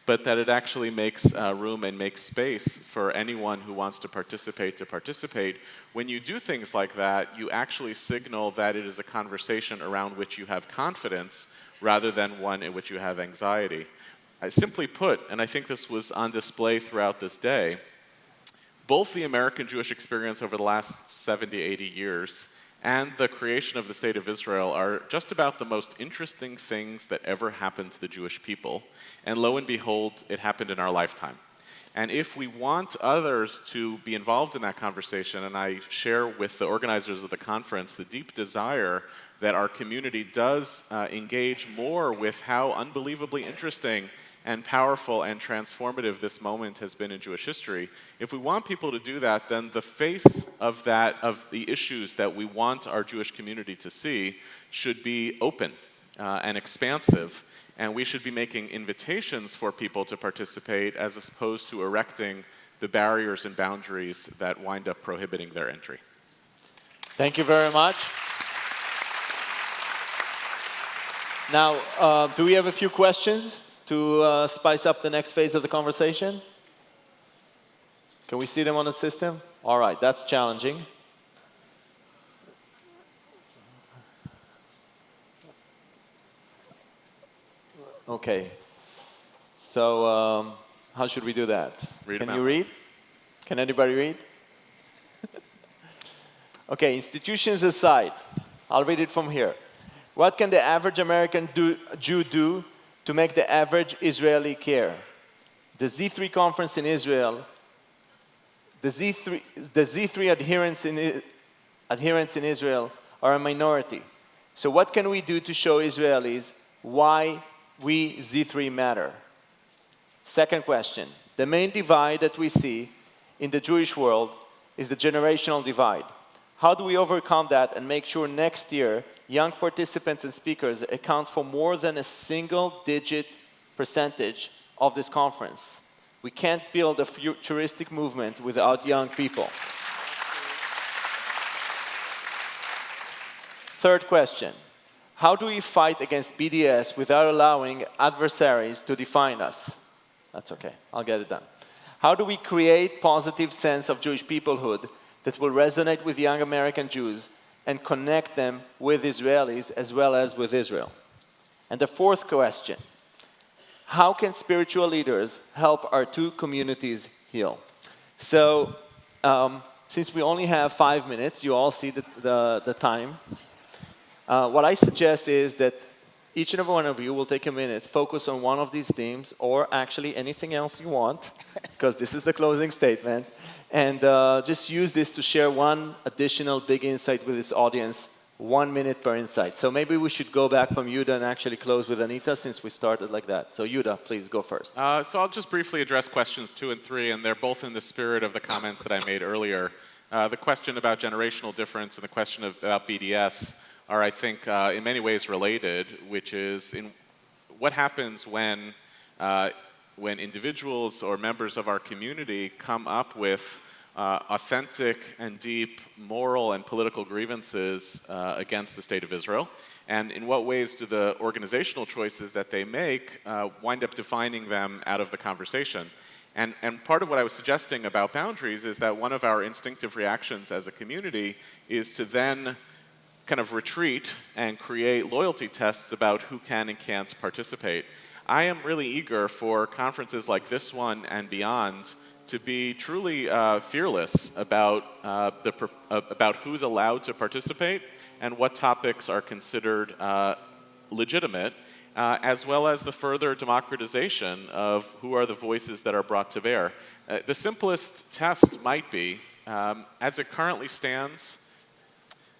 but that it actually makes room and makes space for anyone who wants to participate. When you do things like that, you actually signal that it is a conversation around which you have confidence rather than one in which you have anxiety. Simply put, and I think this was on display throughout this day, both the American Jewish experience over the last 70, 80 years and the creation of the State of Israel are just about the most interesting things that ever happened to the Jewish people. And lo and behold, it happened in our lifetime. And if we want others to be involved in that conversation, and I share with the organizers of the conference the deep desire that our community does engage more with how unbelievably interesting and powerful and transformative this moment has been in Jewish history. If we want people to do that, then the face of the issues that we want our Jewish community to see should be open and expansive, and we should be making invitations for people to participate as opposed to erecting the barriers and boundaries that wind up prohibiting their entry. Thank you very much. Now, do we have a few questions to spice up the next phase of the conversation? Can we see them on the system? All right, that's challenging. Okay. So how should we do that? Read Can them you out. read? Can anybody read? Okay, institutions aside, I'll read it from here. What can the average American Jew do to make the average Israeli care? The Z3 conference in Israel, the Z3 adherents in Israel are a minority. So what can we do to show Israelis why we Z3 matter? Second question. The main divide that we see in the Jewish world is the generational divide. How do we overcome that and make sure next year young participants and speakers account for more than a single-digit percentage of this conference? We can't build a futuristic movement without young people. Third question. How do we fight against BDS without allowing adversaries to define us? That's okay. I'll get it done. How do we create positive sense of Jewish peoplehood that will resonate with young American Jews and connect them with Israelis as well as with Israel? And the fourth question, how can spiritual leaders help our two communities heal? So, since we only have 5 minutes, you all see the time. What I suggest is that each and every one of you will take a minute, focus on one of these themes, or actually anything else you want, because this is the closing statement, and just use this to share one additional big insight with this audience, 1 minute per insight. So maybe we should go back from Yehuda and actually close with Anita, since we started like that. So Yehuda, please go first. So I'll just briefly address questions 2 and 3, and they're both in the spirit of the comments that I made earlier. The question about generational difference and the question about BDS are, I think, in many ways related, which is what happens when individuals or members of our community come up with authentic and deep moral and political grievances against the state of Israel, and in what ways do the organizational choices that they make wind up defining them out of the conversation. And part of what I was suggesting about boundaries is that one of our instinctive reactions as a community is to then kind of retreat and create loyalty tests about who can and can't participate. I am really eager for conferences like this one and beyond to be truly fearless about who's allowed to participate and what topics are considered legitimate, as well as the further democratization of who are the voices that are brought to bear. The simplest test might be, as it currently stands,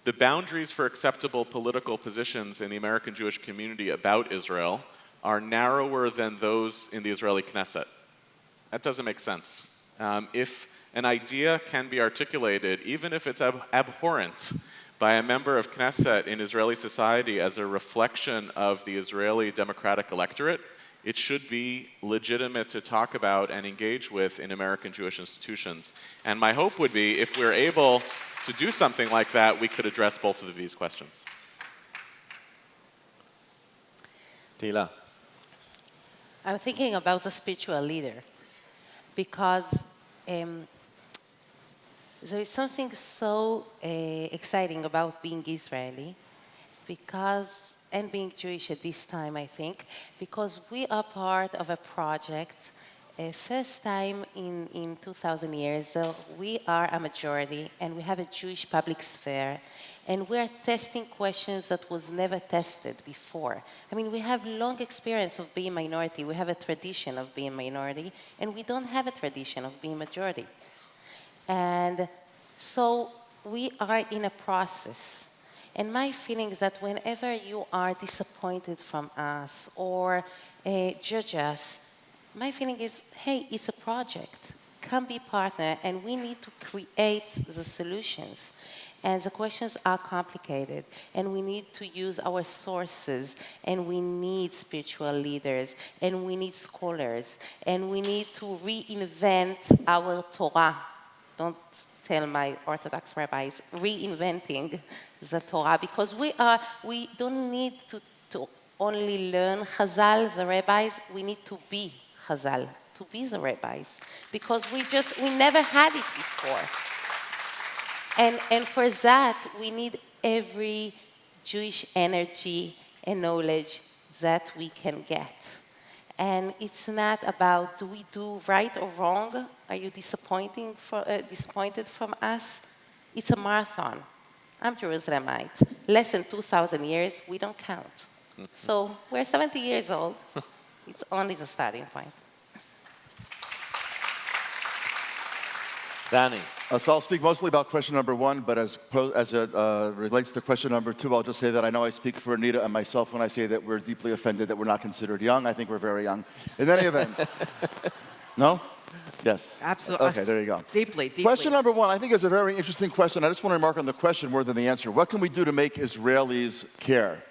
the boundaries for acceptable political positions in the American Jewish community about Israel are narrower than those in the Israeli Knesset. That doesn't make sense. If an idea can be articulated, even if it's abhorrent, by a member of Knesset in Israeli society as a reflection of the Israeli democratic electorate, it should be legitimate to talk about and engage with in American Jewish institutions. And my hope would be, if we're able to do something like that, we could address both of these questions. Tehila. I'm thinking about the spiritual leader, because there is something so exciting about being Israeli, and being Jewish at this time, I think, because we are part of a project. First time in 2,000 years, we are a majority, and we have a Jewish public sphere, and we are testing questions that was never tested before. I mean, we have long experience of being minority. We have a tradition of being minority, and we don't have a tradition of being majority. And so we are in a process. And my feeling is that whenever you are disappointed from us or judge us, my feeling is, hey, it's a project. Come be partner, and we need to create the solutions. And the questions are complicated, and we need to use our sources, and we need spiritual leaders, and we need scholars, and we need to reinvent our Torah. Don't tell my Orthodox rabbis, reinventing the Torah, because we don't need to only learn Chazal, the rabbis, we need to be Chazal, to be the rabbis, because we never had it before. And for that, we need every Jewish energy and knowledge that we can get. And it's not about, do we do right or wrong? Are you disappointed from us? It's a marathon. I'm Jerusalemite. Less than 2,000 years, we don't count. So we're 70 years old. It's only the starting point. Danny. So I'll speak mostly about question number one, but as it relates to question number two, I'll just say that I know I speak for Anita and myself when I say that we're deeply offended that we're not considered young. I think we're very young. In any event. No? Yes. Absolutely. Okay, there you go. Deeply. Question number one, I think, is a very interesting question. I just want to remark on the question more than the answer. What can we do to make Israelis care?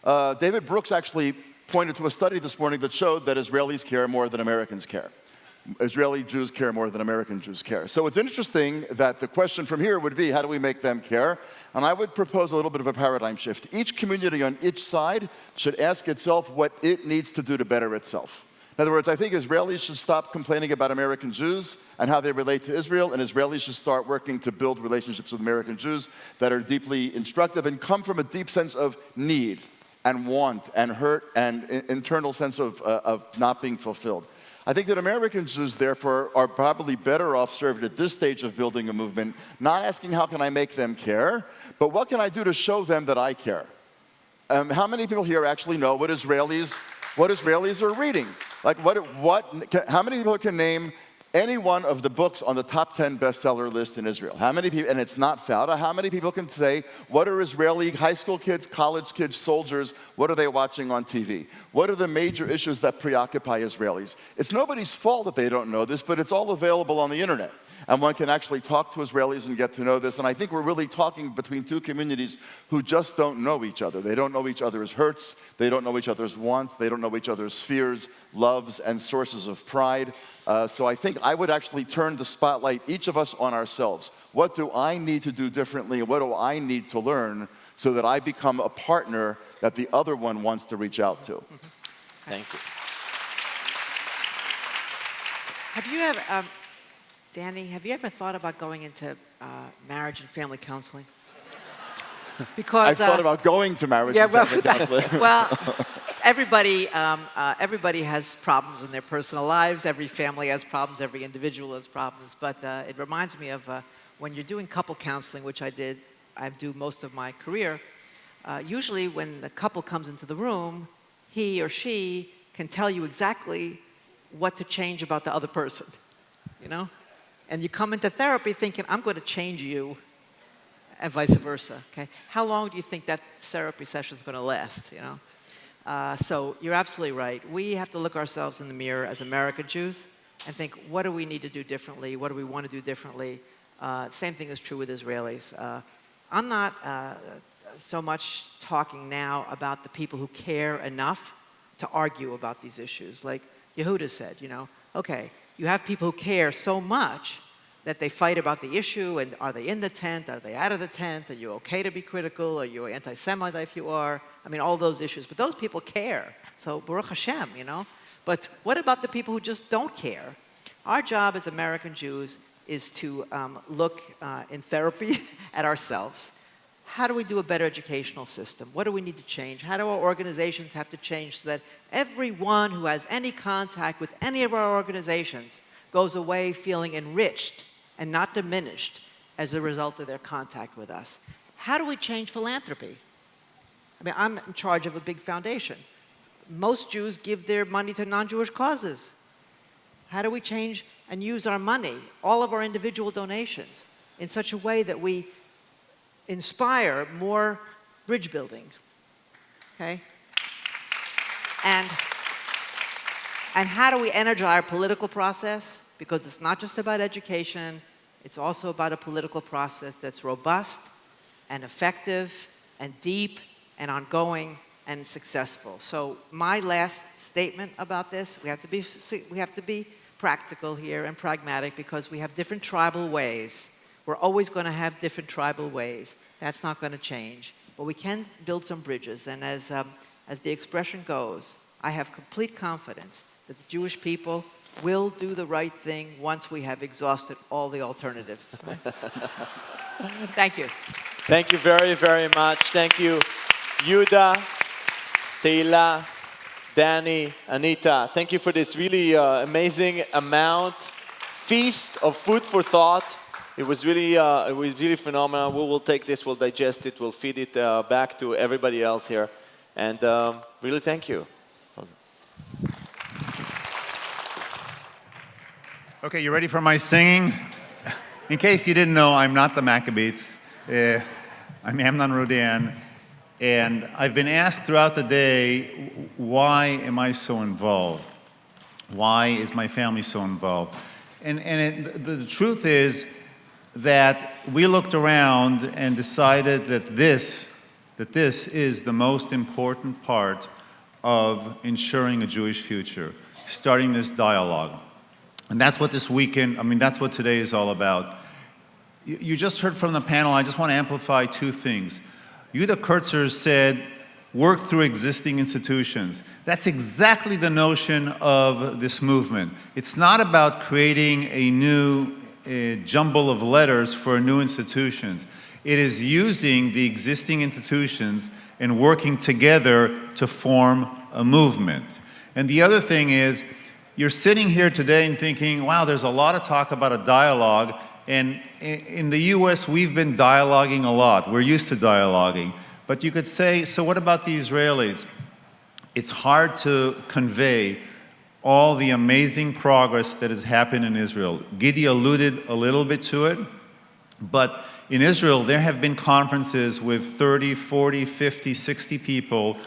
David Brooks actually pointed to a study this morning that showed that Israelis care more than Americans care. Israeli Jews care more than American Jews care. So it's interesting that the question from here would be, how do we make them care? And I would propose a little bit of a paradigm shift. Each community on each side should ask itself what it needs to do to better itself. In other words, I think Israelis should stop complaining about American Jews and how they relate to Israel, and Israelis should start working to build relationships with American Jews that are deeply instructive and come from a deep sense of need and want and hurt and internal sense of not being fulfilled. I think that American Jews, therefore, are probably better off served at this stage of building a movement, not asking how can I make them care, but what can I do to show them that I care? How many people here actually know what Israelis are reading? Like how many people can name any one of the books on the top 10 bestseller list in Israel? How many people, and it's not Fauda, how many people can say, what are Israeli high school kids, college kids, soldiers, what are they watching on TV? What are the major issues that preoccupy Israelis? It's nobody's fault that they don't know this, but it's all available on the internet. And one can actually talk to Israelis and get to know this. And I think we're really talking between two communities who just don't know each other. They don't know each other's hurts. They don't know each other's wants. They don't know each other's fears, loves, and sources of pride. So I think I would actually turn the spotlight, each of us, on ourselves. What do I need to do differently? And what do I need to learn so that I become a partner that the other one wants to reach out to? Thank you. Have you ever... Danny, have you ever thought about going into marriage and family counseling? Because I've thought about going to marriage and family counseling. Well, everybody has problems in their personal lives. Every family has problems. Every individual has problems. But it reminds me of when you're doing couple counseling, which I do most of my career. Usually, when the couple comes into the room, he or she can tell you exactly what to change about the other person. You know? And you come into therapy thinking, I'm going to change you, and vice versa, okay? How long do you think that therapy session is going to last, you know? So you're absolutely right. We have to look ourselves in the mirror as American Jews and think, what do we need to do differently? What do we want to do differently? Same thing is true with Israelis. I'm not so much talking now about the people who care enough to argue about these issues. Like Yehuda said, you know, okay, you have people who care so much that they fight about the issue, and are they in the tent, are they out of the tent, are you okay to be critical, are you anti-Semite if you are? I mean, all those issues. But those people care, so Baruch Hashem, you know? But what about the people who just don't care? Our job as American Jews is to look in therapy at ourselves. How do we do a better educational system? What do we need to change? How do our organizations have to change so that everyone who has any contact with any of our organizations goes away feeling enriched and not diminished as a result of their contact with us? How do we change philanthropy? I mean, I'm in charge of a big foundation. Most Jews give their money to non-Jewish causes. How do we change and use our money, all of our individual donations, in such a way that we inspire more bridge building, okay? And how do we energize our political process? Because it's not just about education, it's also about a political process that's robust and effective and deep and ongoing and successful. So my last statement about this, we have to be practical here and pragmatic because we have different tribal ways. We're always going to have different tribal ways. That's not going to change. But we can build some bridges. And as the expression goes, I have complete confidence that the Jewish people will do the right thing once we have exhausted all the alternatives. Thank you. Thank you very, very much. Thank you, Yehuda, Tehila, Danny, Anita, thank you for this really amazing feast of food for thought. It was really phenomenal. We will take this, we'll digest it, we'll feed it back to everybody else here. And really thank you. Okay, you ready for my singing? In case you didn't know, I'm not the Maccabeats. I'm Amnon Rodan. And I've been asked throughout the day, why am I so involved? Why is my family so involved? The truth is that we looked around and decided that this is the most important part of ensuring a Jewish future, starting this dialogue. And that's what this weekend, that's what today is all about. You just heard from the panel, I just want to amplify two things. Yehuda Kurtzer said, work through existing institutions. That's exactly the notion of this movement. It's not about creating a new jumble of letters for new institutions. It is using the existing institutions and working together to form a movement. And the other thing is, you're sitting here today and thinking, wow, there's a lot of talk about a dialogue, and in the US, we've been dialoguing a lot. We're used to dialoguing. But you could say, so what about the Israelis? It's hard to convey all the amazing progress that has happened in Israel. Gidi alluded a little bit to it, but in Israel, there have been conferences with 30, 40, 50, 60 people.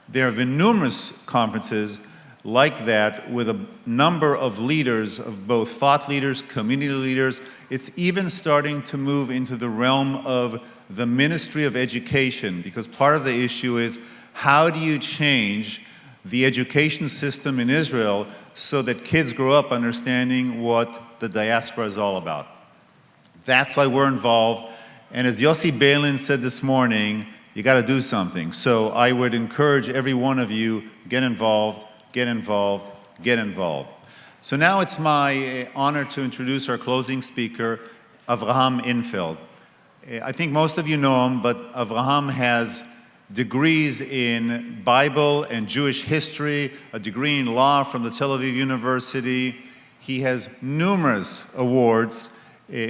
There have been numerous conferences like that with a number of leaders, of both thought leaders, community leaders. It's even starting to move into the realm of the Ministry of Education, because part of the issue is, how do you change the education system in Israel so that kids grow up understanding what the diaspora is all about? That's why we're involved. And as Yossi Balin said this morning, you got to do something. So I would encourage every one of you, get involved, get involved, get involved. So now it's my honor to introduce our closing speaker, Avraham Infeld. I think most of you know him, but Avraham has degrees in Bible and Jewish history, a degree in law from the Tel Aviv University. He has numerous awards,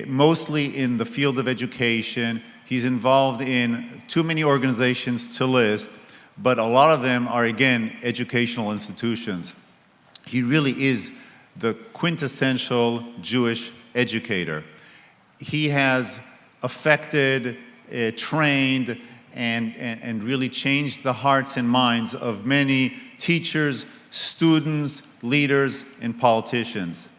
mostly in the field of education. He's involved in too many organizations to list, but a lot of them are, again, educational institutions. He really is the quintessential Jewish educator. He has affected, trained, and really changed the hearts and minds of many teachers, students, leaders, and politicians.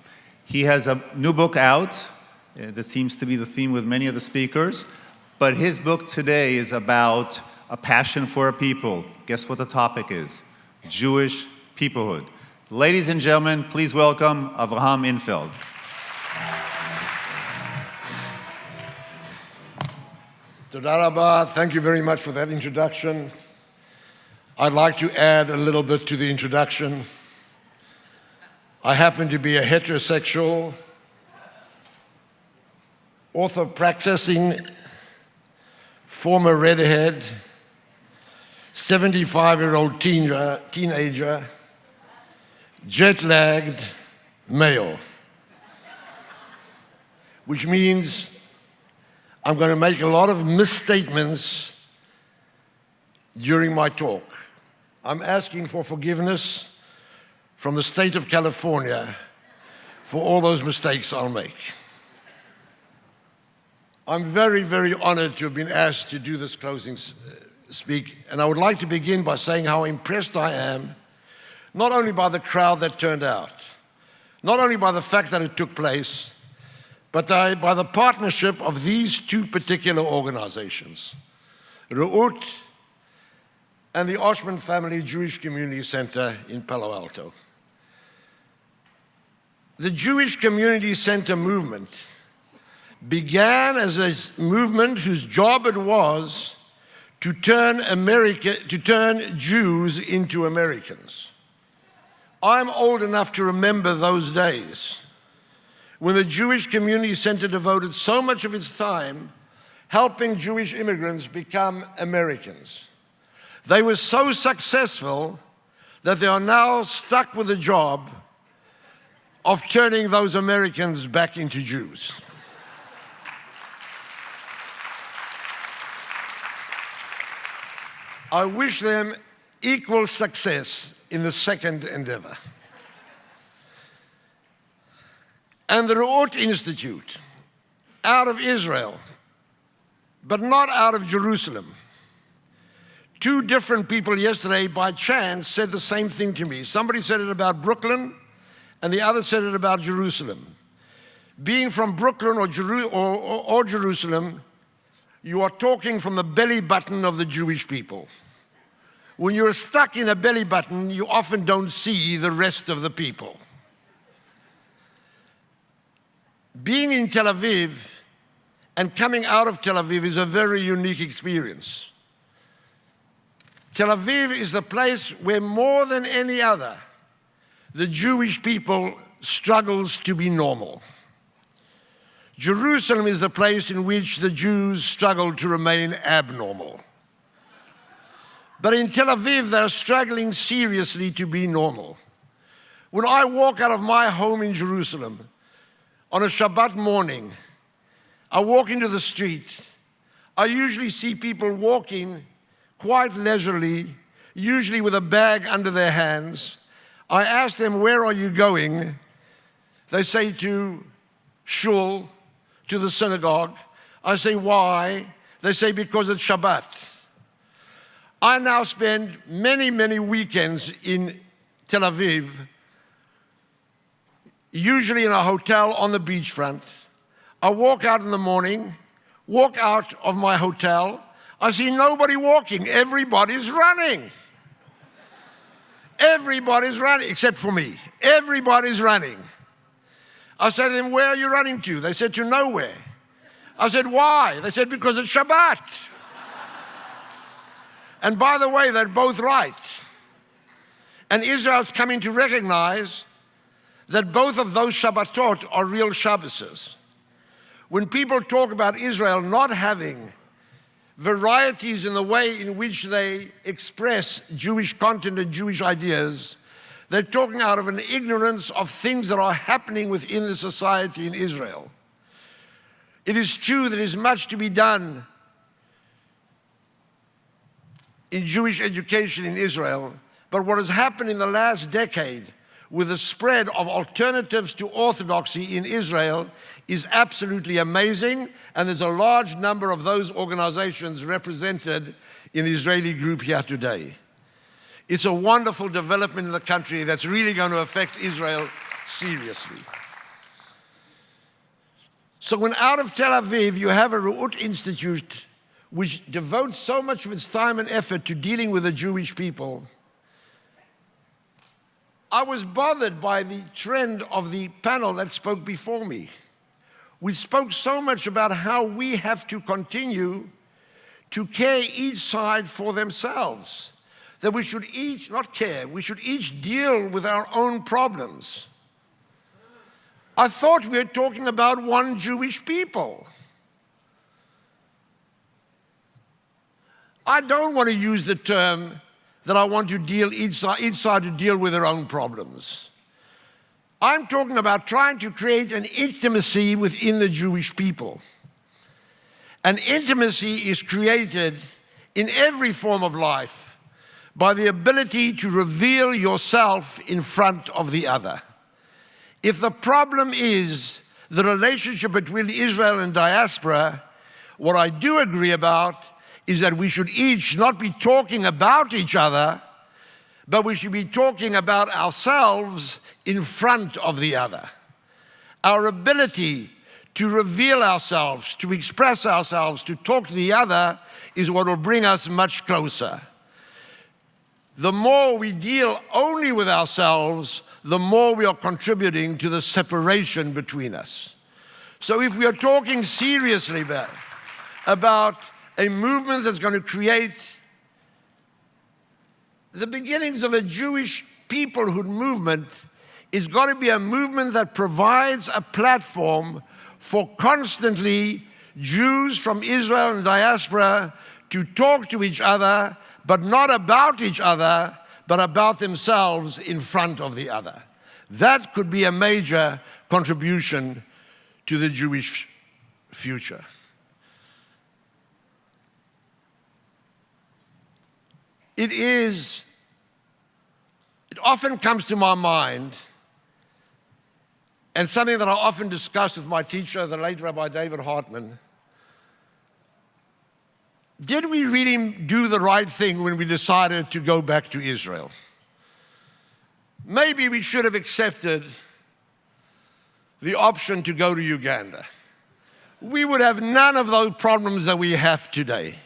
He has a new book out that seems to be the theme with many of the speakers, but his book today is about a passion for a people. Guess what the topic is? Jewish peoplehood. Ladies and gentlemen, please welcome Avraham Infeld. Toda rabba. Thank you very much for that introduction. I'd like to add a little bit to the introduction. I happen to be a heterosexual, author practicing, former redhead, 75-year-old teenager, jet-lagged male, which means I'm going to make a lot of misstatements during my talk. I'm asking for forgiveness from the state of California for all those mistakes I'll make. I'm very, very honored to have been asked to do this closing speak, and I would like to begin by saying how impressed I am, not only by the crowd that turned out, not only by the fact that it took place, but by the partnership of these two particular organizations, Re'ut and the Oshman Family Jewish Community Center in Palo Alto. The Jewish Community Center movement began as a movement whose job it was to turn Jews into Americans. I'm old enough to remember those days when the Jewish Community Center devoted so much of its time helping Jewish immigrants become Americans. They were so successful that they are now stuck with the job of turning those Americans back into Jews. I wish them equal success in the second endeavor. And the Re'ut Institute, out of Israel, but not out of Jerusalem. Two different people yesterday, by chance, said the same thing to me. Somebody said it about Brooklyn, and the other said it about Jerusalem. Being from Brooklyn or Jerusalem, you are talking from the belly button of the Jewish people. When you're stuck in a belly button, you often don't see the rest of the people. Being in Tel Aviv and coming out of Tel Aviv is a very unique experience. Tel Aviv is the place where more than any other, the Jewish people struggles to be normal. Jerusalem is the place in which the Jews struggle to remain abnormal. But in Tel Aviv, they're struggling seriously to be normal. When I walk out of my home in Jerusalem on a Shabbat morning, I walk into the street. I usually see people walking quite leisurely, usually with a bag under their hands. I ask them, where are you going? They say to shul, to the synagogue. I say, why? They say, because it's Shabbat. I now spend many, many weekends in Tel Aviv, usually in a hotel on the beachfront. I walk out in the morning, walk out of my hotel. I see nobody walking. Everybody's running. Everybody's running, except for me. Everybody's running. I said to them, where are you running to? They said, to nowhere. I said, why? They said, because it's Shabbat. And by the way, they're both right. And Israel's coming to recognize that both of those Shabbatot are real Shabbases. When people talk about Israel not having varieties in the way in which they express Jewish content and Jewish ideas, they're talking out of an ignorance of things that are happening within the society in Israel. It is true there is much to be done in Jewish education in Israel, but what has happened in the last decade with the spread of alternatives to orthodoxy in Israel is absolutely amazing, and there's a large number of those organizations represented in the Israeli group here today. It's a wonderful development in the country that's really going to affect Israel seriously. So when out of Tel Aviv you have a Re'ut Institute which devotes so much of its time and effort to dealing with the Jewish people, I was bothered by the trend of the panel that spoke before me. We spoke so much about how we have to continue to care each side for themselves, that we should each, not care, we should each deal with our own problems. I thought we were talking about one Jewish people. I don't want to use the term that I want to deal each side to deal with their own problems. I'm talking about trying to create an intimacy within the Jewish people. An intimacy is created in every form of life by the ability to reveal yourself in front of the other. If the problem is the relationship between Israel and diaspora, what I do agree about is that we should each not be talking about each other, but we should be talking about ourselves in front of the other. Our ability to reveal ourselves, to express ourselves, to talk to the other is what will bring us much closer. The more we deal only with ourselves, the more we are contributing to the separation between us. So if we are talking seriously about a movement that's going to create the beginnings of a Jewish peoplehood movement, it's got to be a movement that provides a platform for constantly Jews from Israel and diaspora to talk to each other, but not about each other, but about themselves in front of the other. That could be a major contribution to the Jewish future. It often comes to my mind, and something that I often discuss with my teacher, the late Rabbi David Hartman. Did we really do the right thing when we decided to go back to Israel? Maybe we should have accepted the option to go to Uganda. We would have none of those problems that we have today.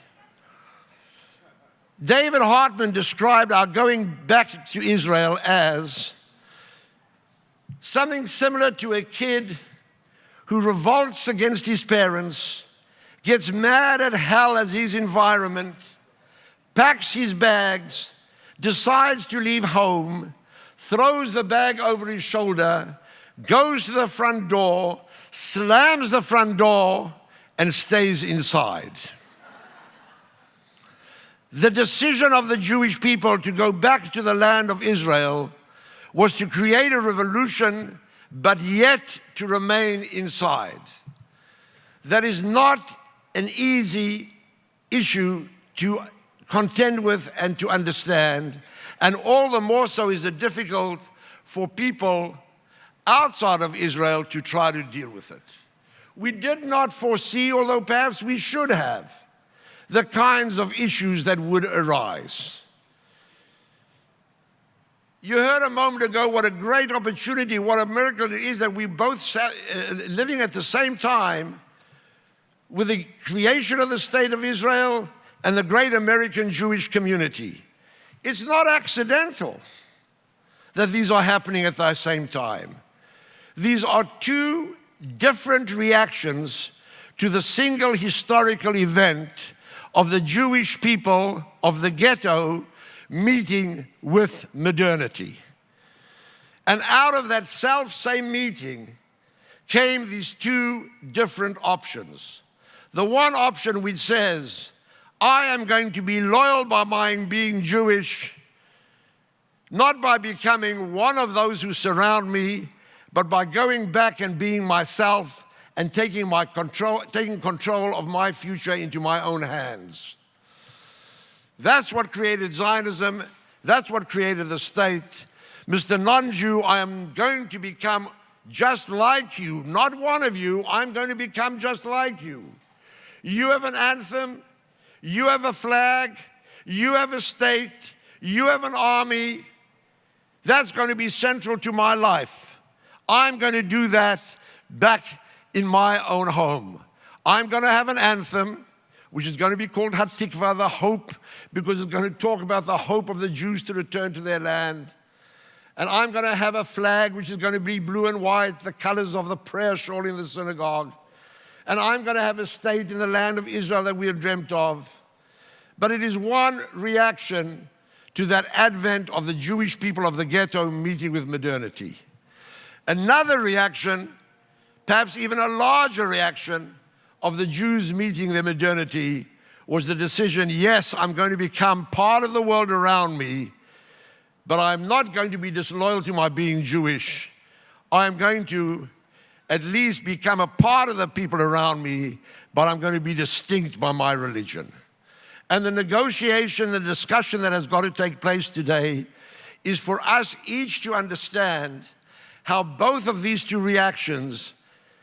David Hartman described our going back to Israel as something similar to a kid who revolts against his parents, gets mad at hell as his environment, packs his bags, decides to leave home, throws the bag over his shoulder, goes to the front door, slams the front door, and stays inside. The decision of the Jewish people to go back to the land of Israel was to create a revolution, but yet to remain inside. That is not an easy issue to contend with and to understand, and all the more so is it difficult for people outside of Israel to try to deal with it. We did not foresee, although perhaps we should have, the kinds of issues that would arise. You heard a moment ago what a great opportunity, what a miracle it is that we both living at the same time with the creation of the State of Israel and the great American Jewish community. It's not accidental that these are happening at the same time. These are two different reactions to the single historical event of the Jewish people of the ghetto meeting with modernity. And out of that self-same meeting came these two different options. The one option which says, I am going to be loyal by my being Jewish, not by becoming one of those who surround me, but by going back and being myself and taking control of my future into my own hands. That's what created Zionism. That's what created the state. Mr. Non-Jew, I am going to become just like you. Not one of you. I'm going to become just like you. You have an anthem. You have a flag. You have a state. You have an army. That's going to be central to my life. I'm going to do that back in my own home. I'm going to have an anthem, which is going to be called Hatikva, the hope, because it's going to talk about the hope of the Jews to return to their land. And I'm going to have a flag, which is going to be blue and white, the colors of the prayer shawl in the synagogue. And I'm going to have a state in the land of Israel that we have dreamt of. But it is one reaction to that advent of the Jewish people of the ghetto meeting with modernity. Another reaction, perhaps even a larger reaction, of the Jews meeting their modernity was the decision, yes, I'm going to become part of the world around me, but I'm not going to be disloyal to my being Jewish. I'm going to at least become a part of the people around me, but I'm going to be distinct by my religion. And the negotiation, the discussion that has got to take place today is for us each to understand how both of these two reactions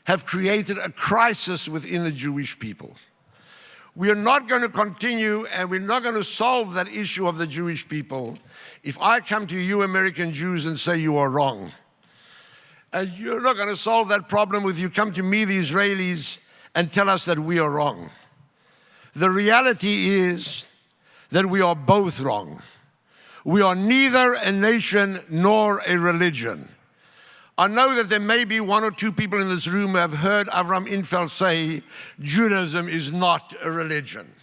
have created a crisis within the Jewish people. We are not going to continue, and we're not going to solve that issue of the Jewish people if I come to you American Jews and say you are wrong. And you're not going to solve that problem if you come to me, the Israelis, and tell us that we are wrong. The reality is that we are both wrong. We are neither a nation nor a religion. I know that there may be one or two people in this room who have heard Avraham Infeld say, Judaism is not a religion.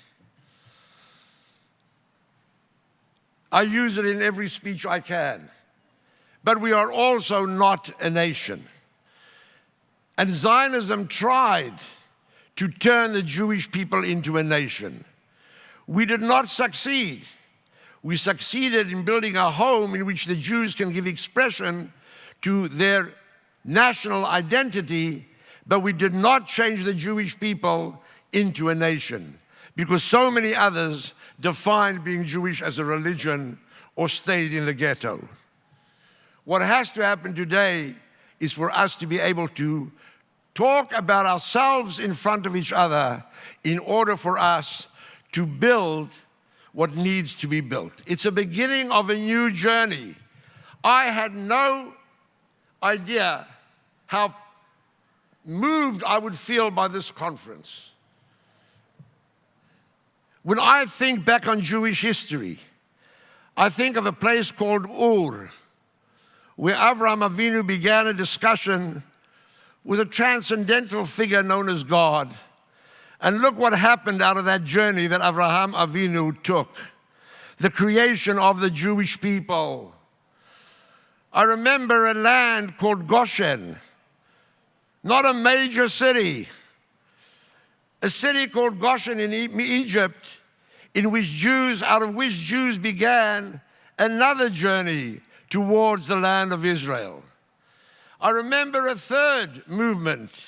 I use it in every speech I can. But we are also not a nation. And Zionism tried to turn the Jewish people into a nation. We did not succeed. We succeeded in building a home in which the Jews can give expression to their national identity, but we did not change the Jewish people into a nation, because so many others defined being Jewish as a religion or stayed in the ghetto. What has to happen today is for us to be able to talk about ourselves in front of each other in order for us to build what needs to be built. It's a beginning of a new journey. I had no idea how moved I would feel by this conference. When I think back on Jewish history, I think of a place called Ur, where Avraham Avinu began a discussion with a transcendental figure known as God. And look what happened out of that journey that Avraham Avinu took. The creation of the Jewish people. I remember a land called Goshen, not a major city. A city called Goshen in Egypt, out of which Jews began another journey towards the land of Israel. I remember a third movement,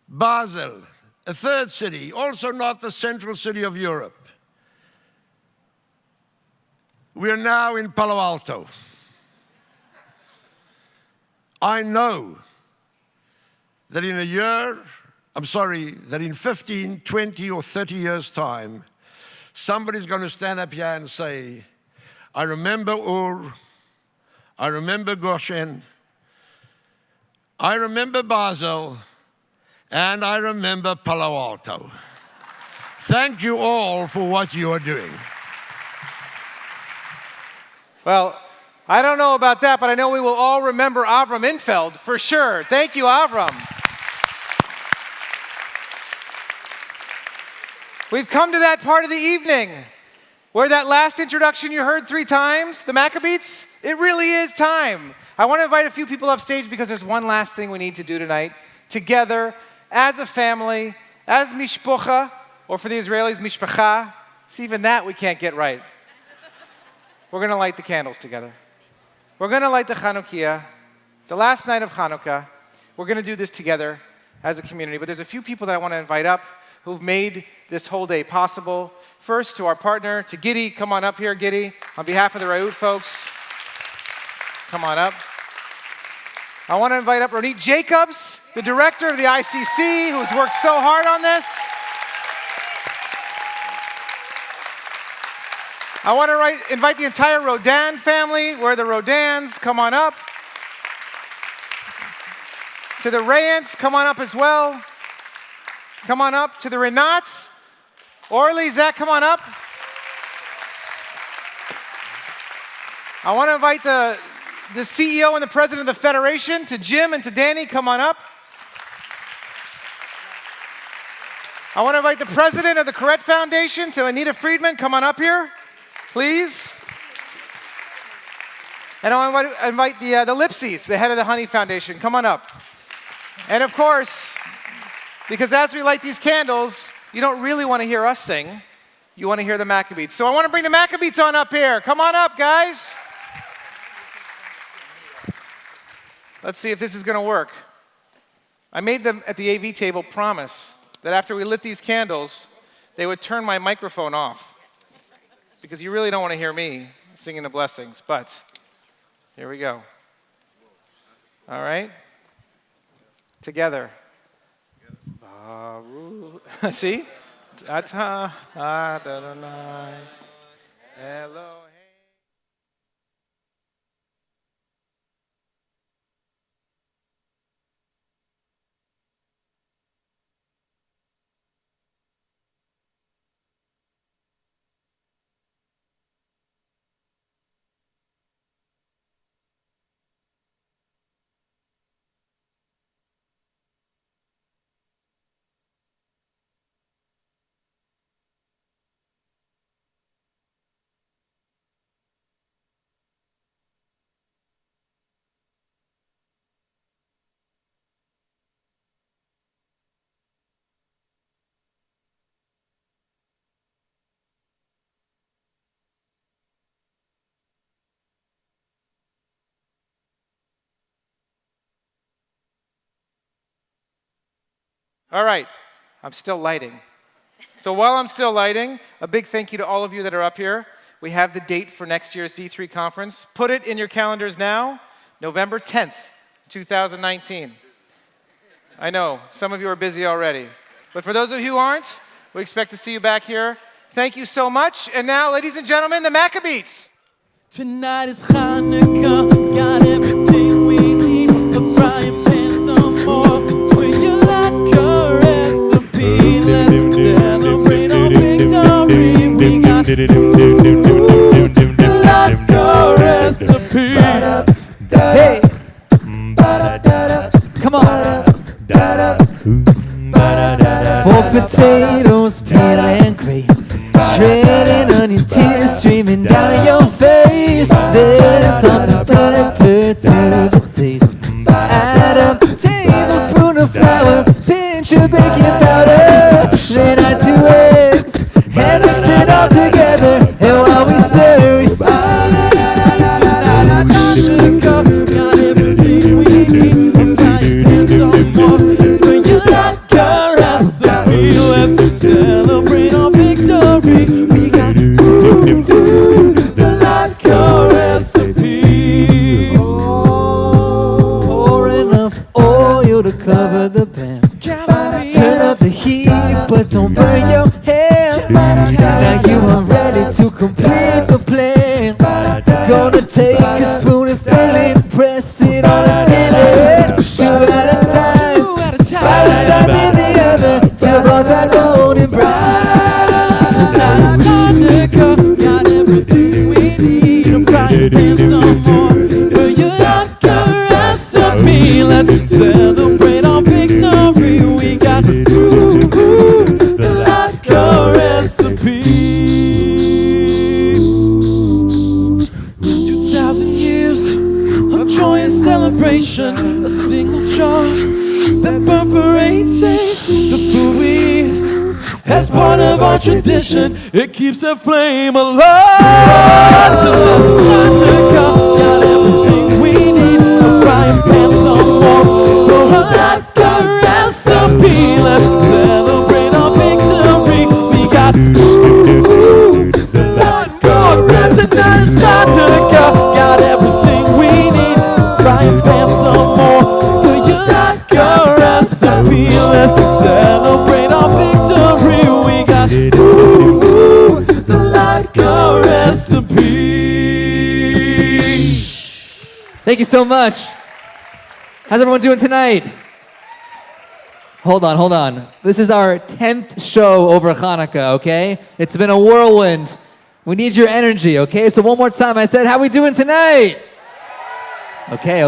Basel, a third city, also not the central city of Europe. We are now in Palo Alto. I know that that in 15, 20, or 30 years' time, somebody's going to stand up here and say, I remember Ur, I remember Goshen, I remember Basel, and I remember Palo Alto. Thank you all for what you are doing. Well, I don't know about that, but I know we will all remember Avraham Infeld for sure. Thank you, Avraham. We've come to that part of the evening where that last introduction you heard 3 times, the Maccabeats, it really is time. I want to invite a few people up stage because there's one last thing we need to do tonight. Together, as a family, as mishpocha, or for the Israelis, mishpacha. See, even that we can't get right. We're going to light the candles together. We're going to light the Chanukiah, the last night of Hanukkah. We're going to do this together as a community. But there's a few people that I want to invite up who've made this whole day possible. First, to our partner, to Gidi. Come on up here, Gidi. On behalf of the Raut folks, come on up. I want to invite up Ronit Jacobs, the director of the ICC, who's worked so hard on this. I want to invite the entire Rodan family. Where are the Rodans? Come on up. To the Rayants, come on up as well. Come on up. To the Renats. Orly, Zack, come on up. I want to invite the CEO and the president of the Federation, to Jim and to Danny, come on up. I want to invite the president of the Correct Foundation, to Anita Friedman, come on up here, please. And I want to invite the Lipsies, the head of the Honey Foundation, come on up. And of course, because as we light these candles, you don't really want to hear us sing. You want to hear the Maccabeats. So I want to bring the Maccabeats on up here. Come on up, guys. Let's see if this is going to work. I made them at the AV table promise that after we lit these candles, they would turn my microphone off. Because you really don't want to hear me singing the blessings. But here we go. All right? Together. See? Ata Adonai Elohim. All right, I'm still lighting. So while I'm still lighting, a big thank you to all of you that are up here. We have the date for next year's Z3 conference. Put it in your calendars now, November 10th, 2019. I know, some of you are busy already. But for those of you who aren't, we expect to see you back here. Thank you so much. And now, ladies and gentlemen, the Maccabeats. Tonight is Hanukkah, got everything we need. A frying pan, some more. Will you like a recipe? Let's celebrate our victory. We got the latke recipe. Hey! Come on! 4 potatoes, peeling great. Shredded onion, tears streaming down your face. There's salt and pepper to the taste. Add a tablespoon of flour, pinch of baking powder. Then add 2 eggs, and mix it all together. And while we stir, we spice. Tonight is Hanukkah, got everything we need. A frying pan, some more. Will you like a recipe? Let's celebrate our victory. We got the latke recipe. Pour enough oil to cover the pan. Turn up the heat, but don't burn your hand. Now you are ready to complete the plan. Gonna take a spoon and fill it, press it on a skillet. 2 at a time, by the side and the other, till both are golden brown. Tonight is Hanukkah, got everything we need. A frying pan, some more. Will you like a recipe? Let's celebrate our victory. We got the latke recipe. 2,000 years of joyous celebration. A single jar that burned for 8 days. The food we eat as part of our tradition, it keeps the flame alive. Tonight, Hanukkah, got everything we need. A frying pan, some more. For a latke recipe, let's celebrate our victory. We got the latke recipe. Tonight is Hanukkah, got everything we need. Frying pan, some more. For your latke recipe, let's celebrate our victory. We got the latke recipe. Thank you so much. How's everyone doing tonight? Hold on. This is our 10th show over Hanukkah, okay? It's been a whirlwind. We need your energy, okay? So one more time, I said, how we doing tonight? Okay.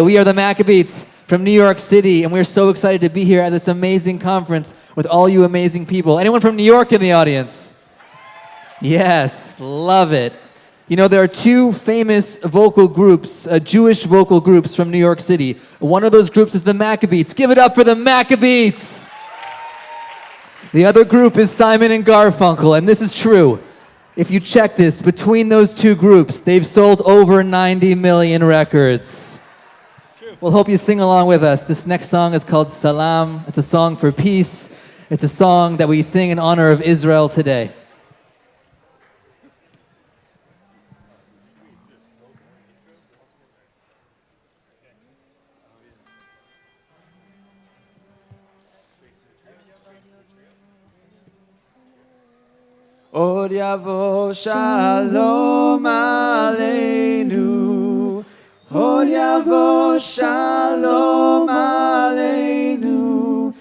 We are the Maccabeats from New York City, and we're so excited to be here at this amazing conference with all you amazing people. Anyone from New York in the audience? Yes, love it. You know, there are 2 famous vocal groups, Jewish vocal groups from New York City. One of those groups is the Maccabeats. Give it up for the Maccabeats! The other group is Simon and Garfunkel, and this is true. If you check this, between those 2 groups, they've sold over 90 million records. We'll hope you sing along with us. This next song is called Salam. It's a song for peace. It's a song that we sing in honor of Israel today. Od yavo shalom aleinu. Od yavo shalom aleinu.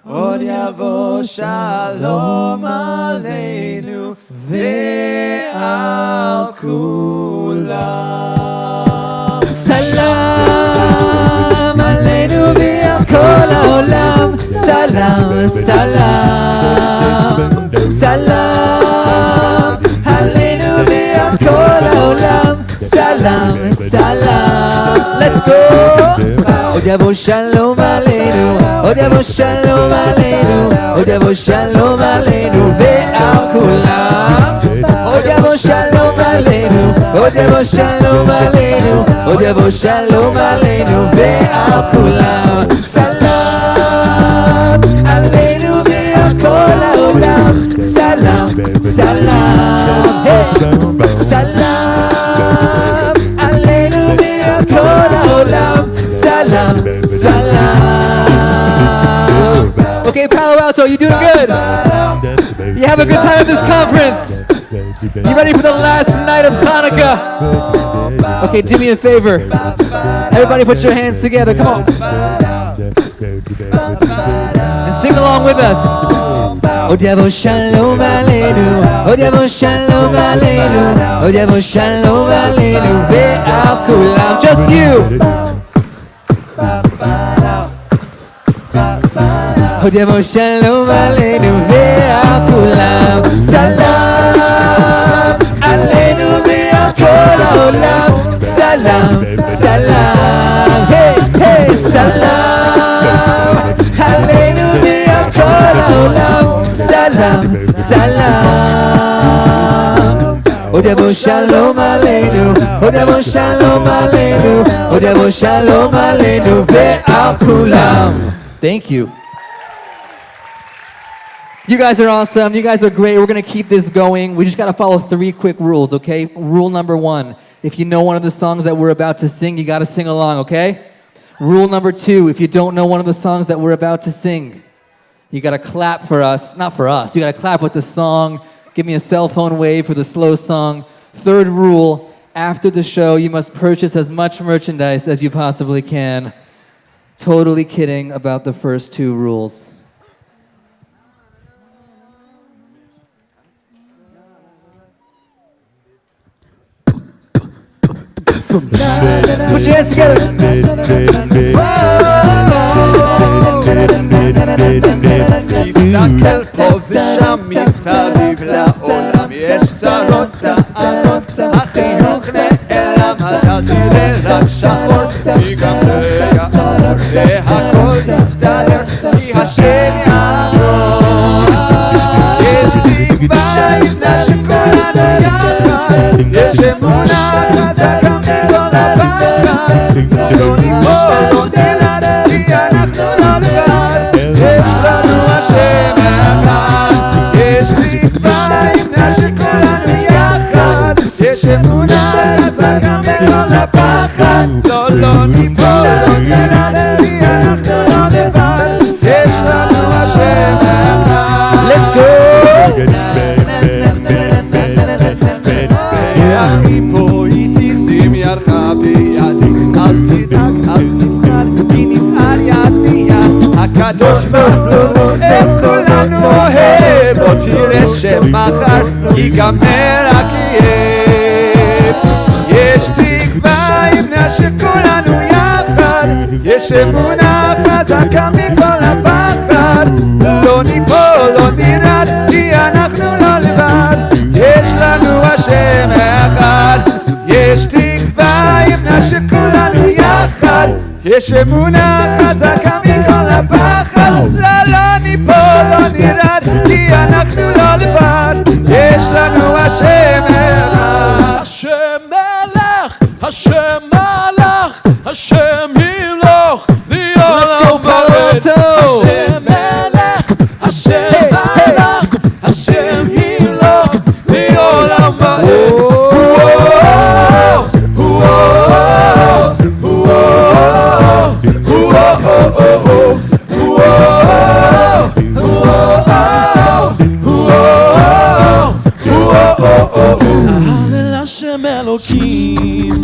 Od yavo shalom aleinu. Ve'al kulam. Salam aleinu ve'al kol haolam. Salam, salam. Salam aleinu ve'al kol haolam. Salam, salam. Let's go. Od yavo shalom aleinu. Od yavo shalom aleinu. Od yavo shalom aleinu ve'al kulam. Od yavo shalom aleinu. Od yavo shalom aleinu. Od yavo shalom aleinu ve'al kulam. Salam salam, hey, salam, aleinu ve'al kol ha'olam, salam, salam. Okay, Palo Alto, you doing good? You have a good time at this conference? You ready for the last night of Hanukkah? Okay, do me a favor. Everybody put your hands together, come on. And sing along with us. Od yavo shalom aleinu, od yavo shalom aleinu, od yavo shalom aleinu ve'al kulam. Just you. Od yavo shalom aleinu ve'al kulam. Salam aleinu ve'al kol ha'olam. Salam, salam, hey, hey, salam aleinu ve'al kol ha'olam. Salam, salam. Od yavo shalom aleinu, od yavo shalom aleinu, od yavo shalom aleinu ve'al kulam. Thank you. You guys are awesome. You guys are great. We're going to keep this going. We just got to follow 3 quick rules, okay? Rule number 1, if you know one of the songs that we're about to sing, you got to sing along, okay? Rule number 2, if you don't know one of the songs that we're about to sing, you got to clap for us. Not for us. You got to clap with the song. Give me a cell phone wave for the slow song. 3rd rule, after the show, you must purchase as much merchandise as you possibly can. Totally kidding about the first 2 rules. Put your hands together. תסתכל פה ושם מסביב לעולם יש צרות טענות החיוך נעלם אתה תראה רק שחור כי גם זה יעבור והכל יסתדר כי השם יעזור יש תקווה לפני שכולנו יחד יש אמונה חזקה ולא לפחד לא ניפול לא נלעד כי אנחנו לא לבד יש לנו השם אחד יש תקווה לפני שכולנו יחד יש אמונה חזקה ולא לפחד לא ניפול לא נלעד כי אנחנו לא לבד יש לנו השם אחד Let's go! אחי פה איתי שים ידך בידי אל תדאג אל תפחד כי נצעד יד ביד הקדוש ברוך הוא כולנו אוהב בוא תראה שמחר ייגמר הכאב יש תקווה יבנה שכולנו יחד יש אמונה חזקה מכל הפחד לא ניפול לא נרעד כי אנחנו לא לבד יש לנו השם אחד יש תקווה יבנה שכולנו יחד יש אמונה חזקה מכל הפחד לא ניפול לא נרעד כי אנחנו לא לבד יש לנו השם אחד השם מלך השם מלך השם ימלוך לעולם ועד השם מלך השם מלך השם ימלוך לעולם ועד הלל השם אלוקים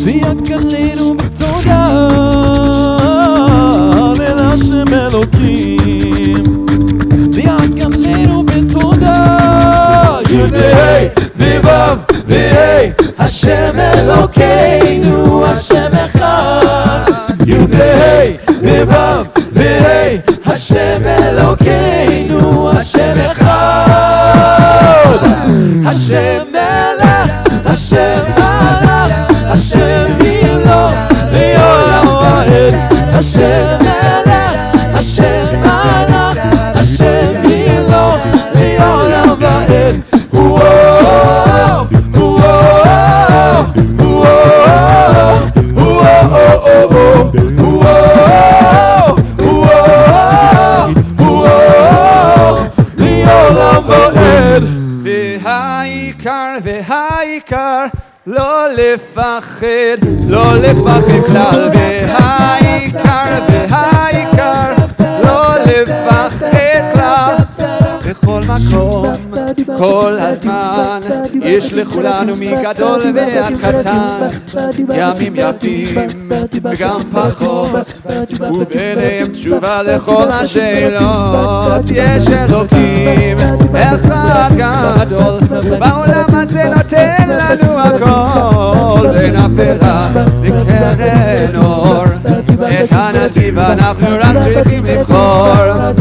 ויקננו בתודה הלל השם אלוקים ויקננו בתודה יודעי בבב והי השם אלוקינו השם אחד יודעי בבב והי השם אלוקינו השם אחד השם מלך השם מלך השם ימלוך לעולם ועד השם מלך השם לפחד, לא לפחד כלל, והעיקר, לא לפחד כלל. בכל מקום, כל הזמן, יש לכולנו מגדול ועד קטן, ימים יפים וגם פחות, וביניהם תשובה לכל השאלות. יש אלוקים אחד גדול, בעולם הזה נותן לנו הכל, בין אפלה לקרן אור, את הנתיב אנחנו רק צריכים לבחור,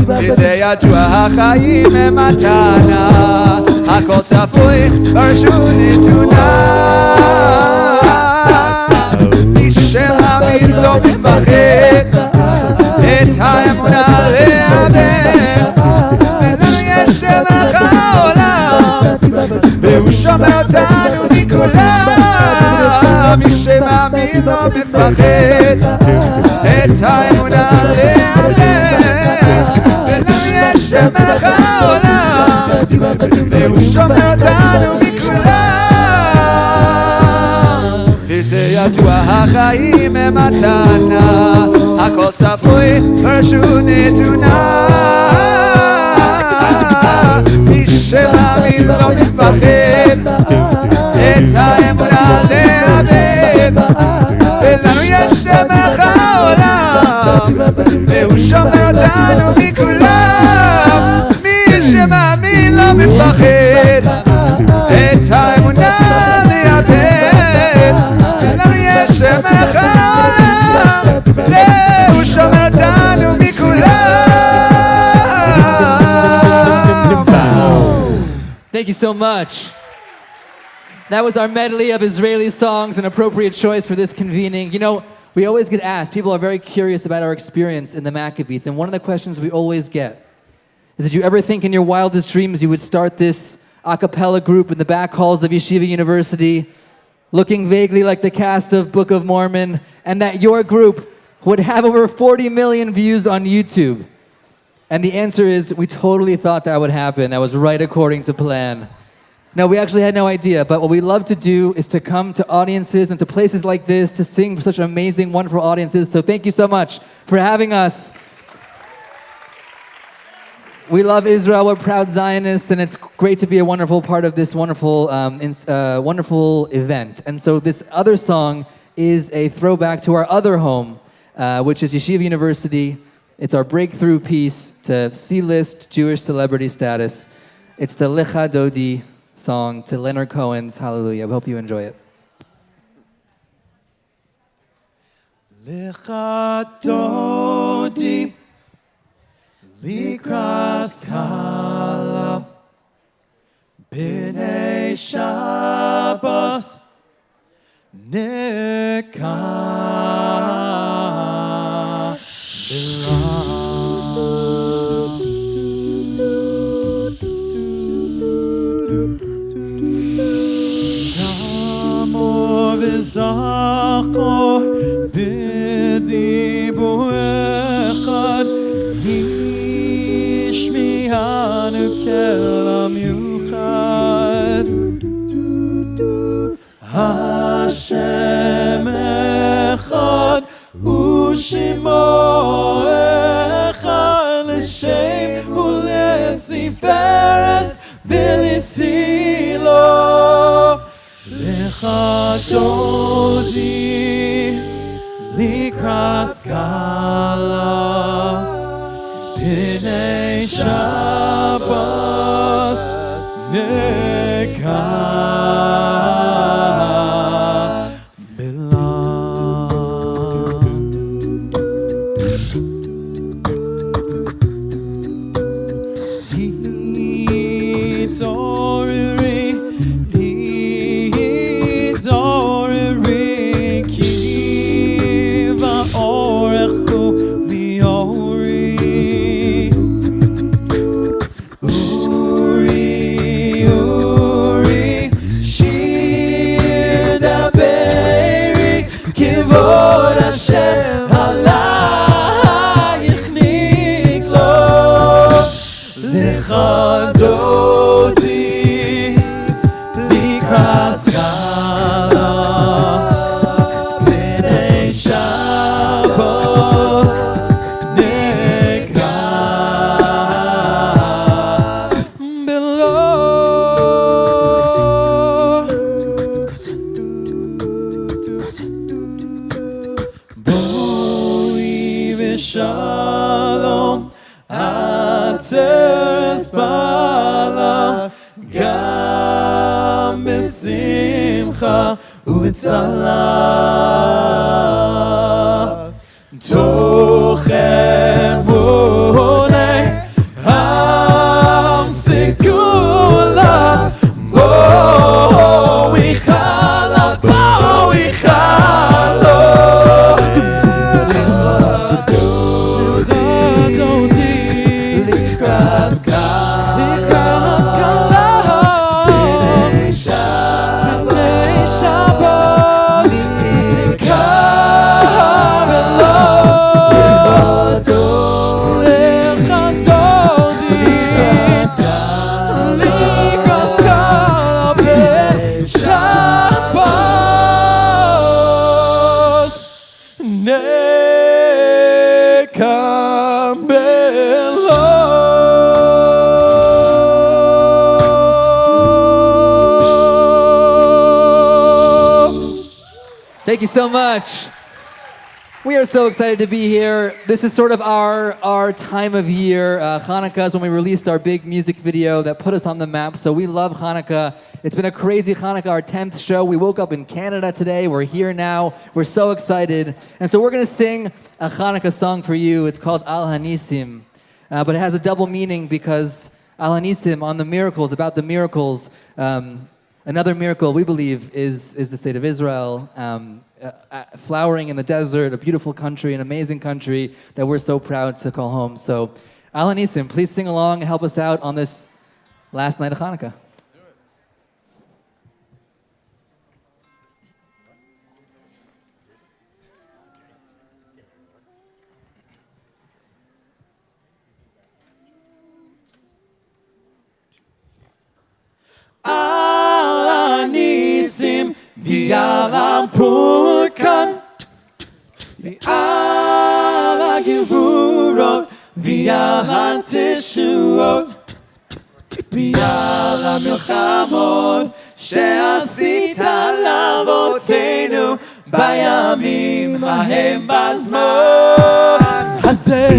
וזה ידוע החיים הם מתנה, הכל צפוי ברשות נתונה. מי שמאמין לא מפחד, את האמונה לאבד, ולנו יש שבח העולם, והוא שומע אותנו מכולם. מי שמאמין לא מפחד, את האמונה לאבד, ולנו יש שבח העולם, והוא שומע אותנו מכולם. וזה ידוע החיים הם מתנה, הכל צפוי ברשות נתונה. מי שמאמין לא מפחד, את האמונה לאבד, ולנו יש שבח העולם, והוא שומע אותנו מכולם. מי שמאמין לא מפחד, את האמונה לאבד, ולנו יש שבח העולם, והוא שומע אותנו מכולם. Thank you so much. That was our medley of Israeli songs, an appropriate choice for this convening. You know, we always get asked, people are very curious about our experience in the Maccabeats, and one of the questions we always get is, did you ever think in your wildest dreams you would start this a cappella group in the back halls of Yeshiva University, looking vaguely like the cast of Book of Mormon, and that your group would have over 40 million views on YouTube? And the answer is, we totally thought that would happen. That was right according to plan. No, we actually had no idea, but what we love to do is to come to audiences and to places like this to sing for such amazing, wonderful audiences. So thank you so much for having us. We love Israel, we're proud Zionists, and it's great to be a wonderful part of this wonderful, wonderful event. And so this other song is a throwback to our other home, which is Yeshiva University. It's our breakthrough piece to C-list Jewish celebrity status. It's the Lecha Dodi song to Leonard Cohen's Hallelujah. I hope you enjoy it. Lecha Dodi Likras Kala B'nei Shabbos Nekah Shamor v'zachor b'dibur echad Yishmi'anu kelam yuchad Hashem echad U'shimo echad l'shem u'lesiferes v'lisilo Lecha Dodi likras kala B'nei Shabbos Nekah Dodi likras kala בשלום, עטרת בעלה, גם בשמחה ובצלה. תוך אמוני עם סגולה, בואי חלה, בואי חלה. לכבודי, לקראת סקלה, בני שבת, נקרא ולא. Thank you so much. We are so excited to be here. This is sort of our time of year. Hanukkah is when we released our big music video that put us on the map. So we love Hanukkah. It's been a crazy Hanukkah, our 10th show. We woke up in Canada today. We're here now. We're so excited. And so we're going to sing a Hanukkah song for you. It's called Al Hanisim. But it has a double meaning because Al Hanisim, on the miracles, about the miracles. Another miracle, we believe, is the state of Israel, flowering in the desert, a beautiful country, an amazing country that we're so proud to call home. So, Al Hanisim, please sing along and help us out on this last night of Hanukkah. Al Hanisim v'al ha'purkan v'al ha'gevurot v'al ha'teshuot v'al ha'milchamot she'asita la'avoteinu bayamim hahem bazman hazeh.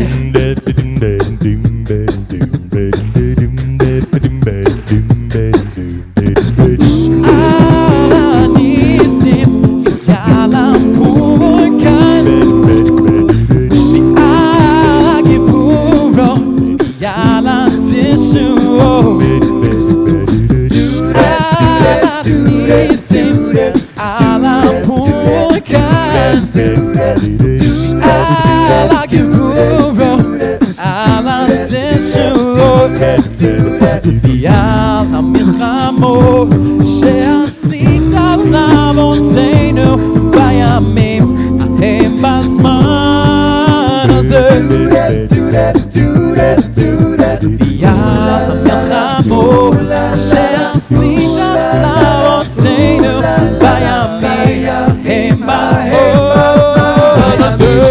V'al ha'milchamo she'asita la'avoteinu bayamim hahem bazman hazeh. V'al ha'milchamo she'asita la'avoteinu bayamim hahem bazman hazeh.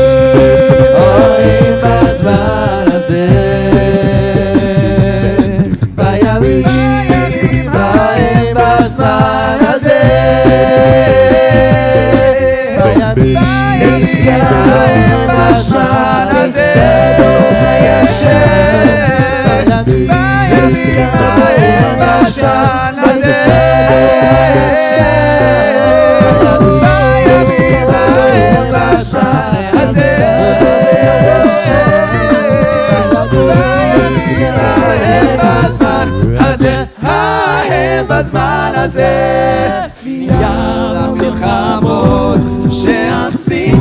בזמן הזה v'al המלחמות שעשית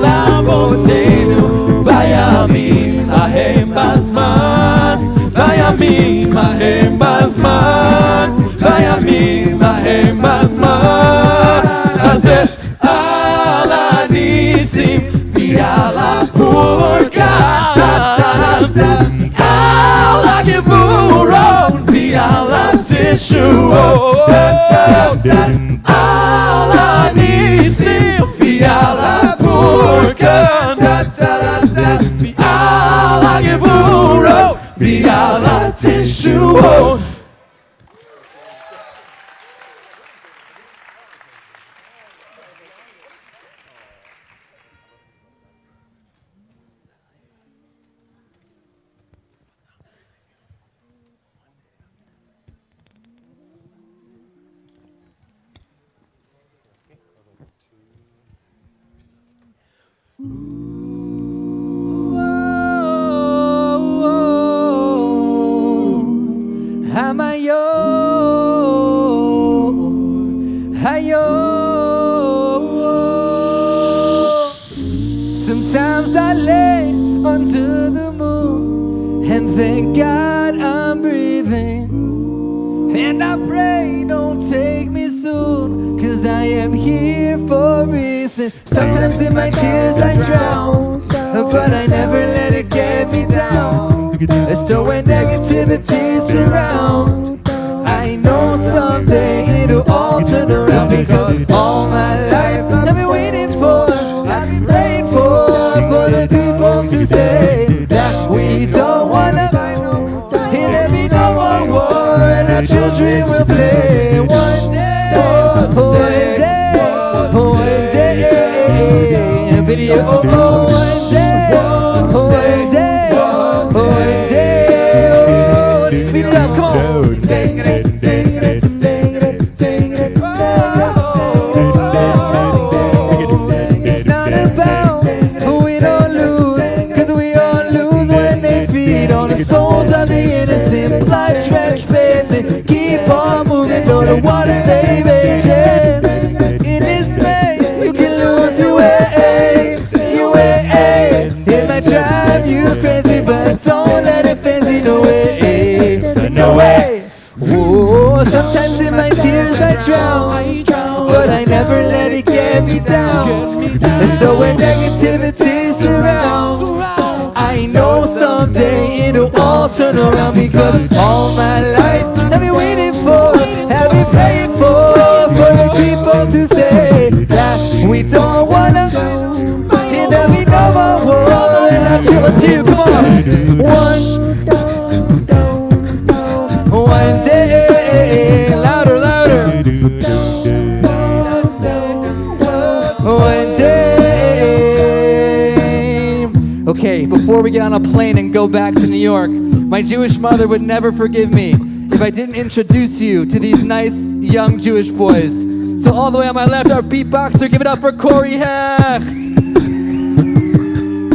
לאבותינו בימים ההם בזמן, בימים ההם בזמן, בימים ההם בזמן הזה. על הניסים v'al הפורקן על הגבורות v'al התשועות על הניסים v'al הפורקן v'al הגבורות v'al התשועות. And thank God I'm breathing. And I pray don't take me soon, 'cause I am here for a reason. Sometimes in my tears I drown, but I never let it get me down. So when negativity surrounds, I know someday it'll all turn around, because all my life I've been waiting for, I've been praying for the people to say that we don't wanna, and there be no more war, and our children will play one day, one day, one day, video, one day, one day, one day, let's speed it up, come on. It's not about win or lose, 'cause we all lose when they feed on the souls of the innocent. Blood drenched pavement, keep on moving, though the water stay raging. In this space you can lose your way, your way. It might drive you crazy, but don't let it phase you, no way, no way. Whoa, sometimes in my tears I drown, but I never let it get me down. And so when negativity surrounds, I know someday it'll all turn around, because all my life I've been waiting for, I've been praying for the people to say that we don't wanna, and there'll be no more war, and I'll chill it to you, come on. One day, louder, louder. One day. Okay, before we get on a plane and go back to New York, my Jewish mother would never forgive me if I didn't introduce you to these nice young Jewish boys. So all the way on my left, our beatboxer, give it up for Corey Hecht.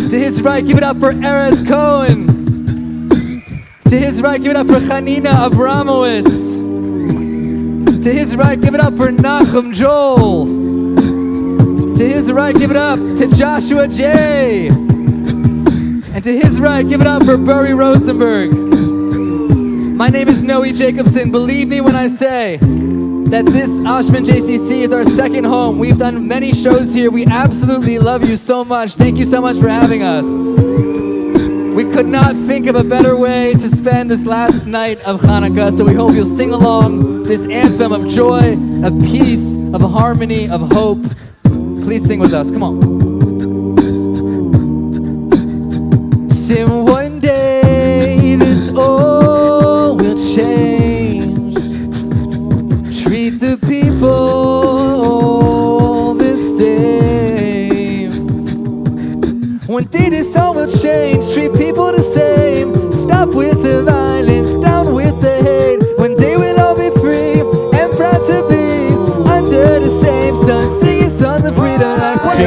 To his right, give it up for Erez Cohen. To his right, give it up for Hanina Abramowitz. To his right, give it up for Nachum Joel. To his right, give it up to Joshua J. And to his right, give it up for Burry Rosenberg. My name is Noe Jacobson. Believe me when I say that this Ashman JCC is our second home. We've done many shows here. We absolutely love you so much. Thank you so much for having us. We could not think of a better way to spend this last night of Hanukkah, so we hope you'll sing along this anthem of joy, of peace, of harmony, of hope. Please sing with us, come on. Sing one day this all will change. Treat the people the same. One day this all will change. Treat people the same. Stop with the violence, down with the hate. One day we'll all be free and proud to be under the same sun, singing songs of freedom like one.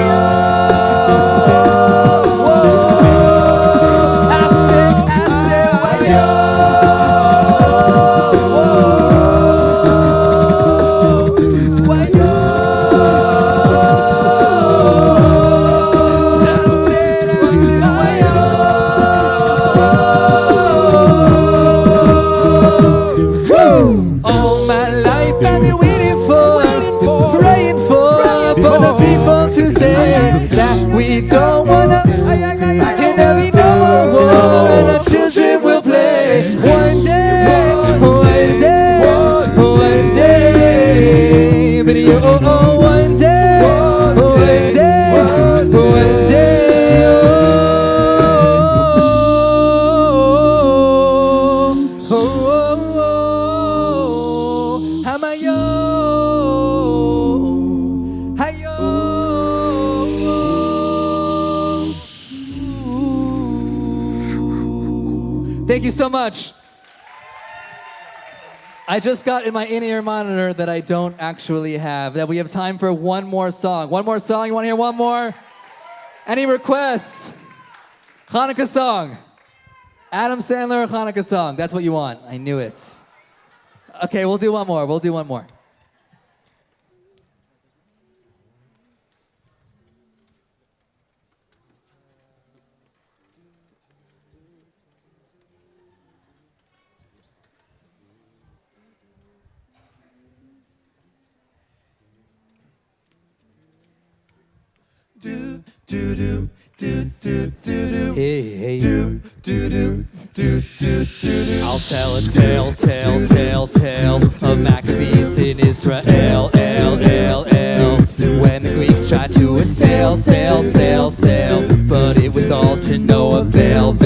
We don't wanna, and there'll be no more war, and our children will play. One day, one day, one day, but you, one day, one day, one day, Hamayo, hayo. Thank you so much. I just got in my in-ear monitor that I don't actually have, that we have time for one more song. One more song? You want to hear one more? Any requests? Hanukkah song. Adam Sandler Hanukkah song. That's what you want. I knew it. Okay, we'll do one more. We'll do one more. Hey, hey. I'll tell a tale of Maccabees in Israel, when the Greeks tried to sail, but it was all to no avail,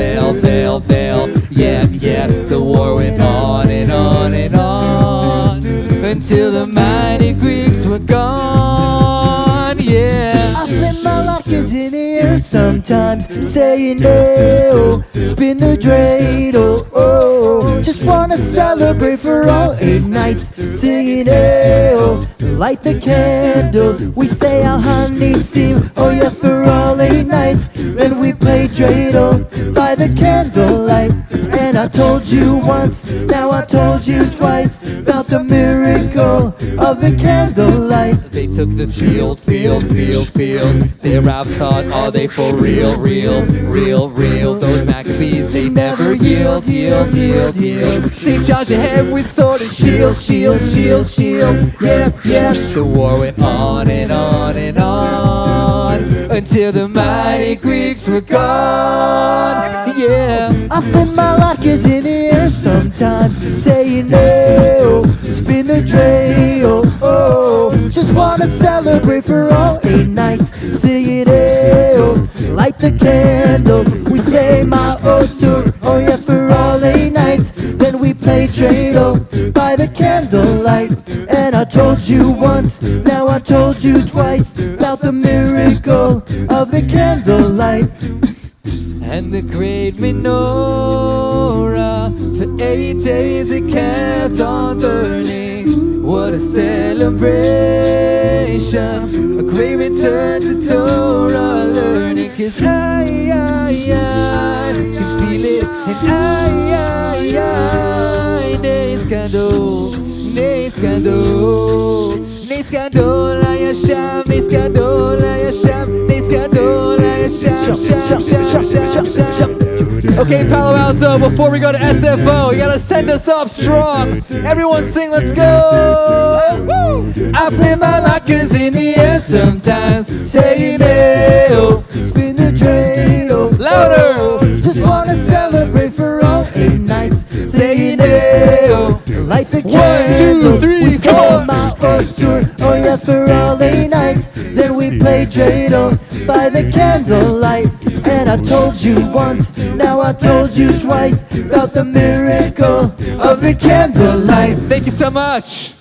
yeah, the war went on and on and on, until the mighty Greeks were gone, yeah. I flip my lockers in the air sometimes, saying, hey, oh, spin the dreidel, oh, just wanna celebrate for all 8 nights, singing, hey, oh, light the candle, we say Al Hanisim, oh yeah, for all 8 nights, then we play dreidel by the candlelight, and I told you once, now I told you twice, about the miracle of the candlelight. They took the field. Their raps thought, are they for real? Those Maccabees, they never yield. They charge ahead with sword and shield. Yeah. The war went on and on and on, until the mighty Greeks were gone. Yeah. I flip my lockers in the air sometimes, saying, hey, oh, spin the dreidel, oh, just wanna celebrate for all 8 nights, singing, hey, oh, light the candle, we say Ma'otur, oh yeah, for all 8 nights, then we play dreidel by the candlelight, and I told you once, now I told you twice, about the miracle of the candlelight. And the great menorah, for 8 days it kept on burning. What a celebration, a great return to Torah learning. 'Cause I can feel it, and Nes Gadol, Hayasham, Nes Gadol, Hayasham, Nes Gadol, Hayasham, Sham. Okay, Palo Alto, before we go to SFO, you gotta send us off strong. Everyone sing, let's go! I flip my lockers in the air sometimes, saying, hey, oh, spin the dreidel, louder! Just wanna celebrate for all 8 nights, saying, hey, oh, light the candle, 1, 2, 3, we come on! Ma'otur, oh yeah, for all 8 nights, then we play dreidel by the candlelight, and I told you once, now I told you twice, about the miracle of the candlelight. Thank you so much!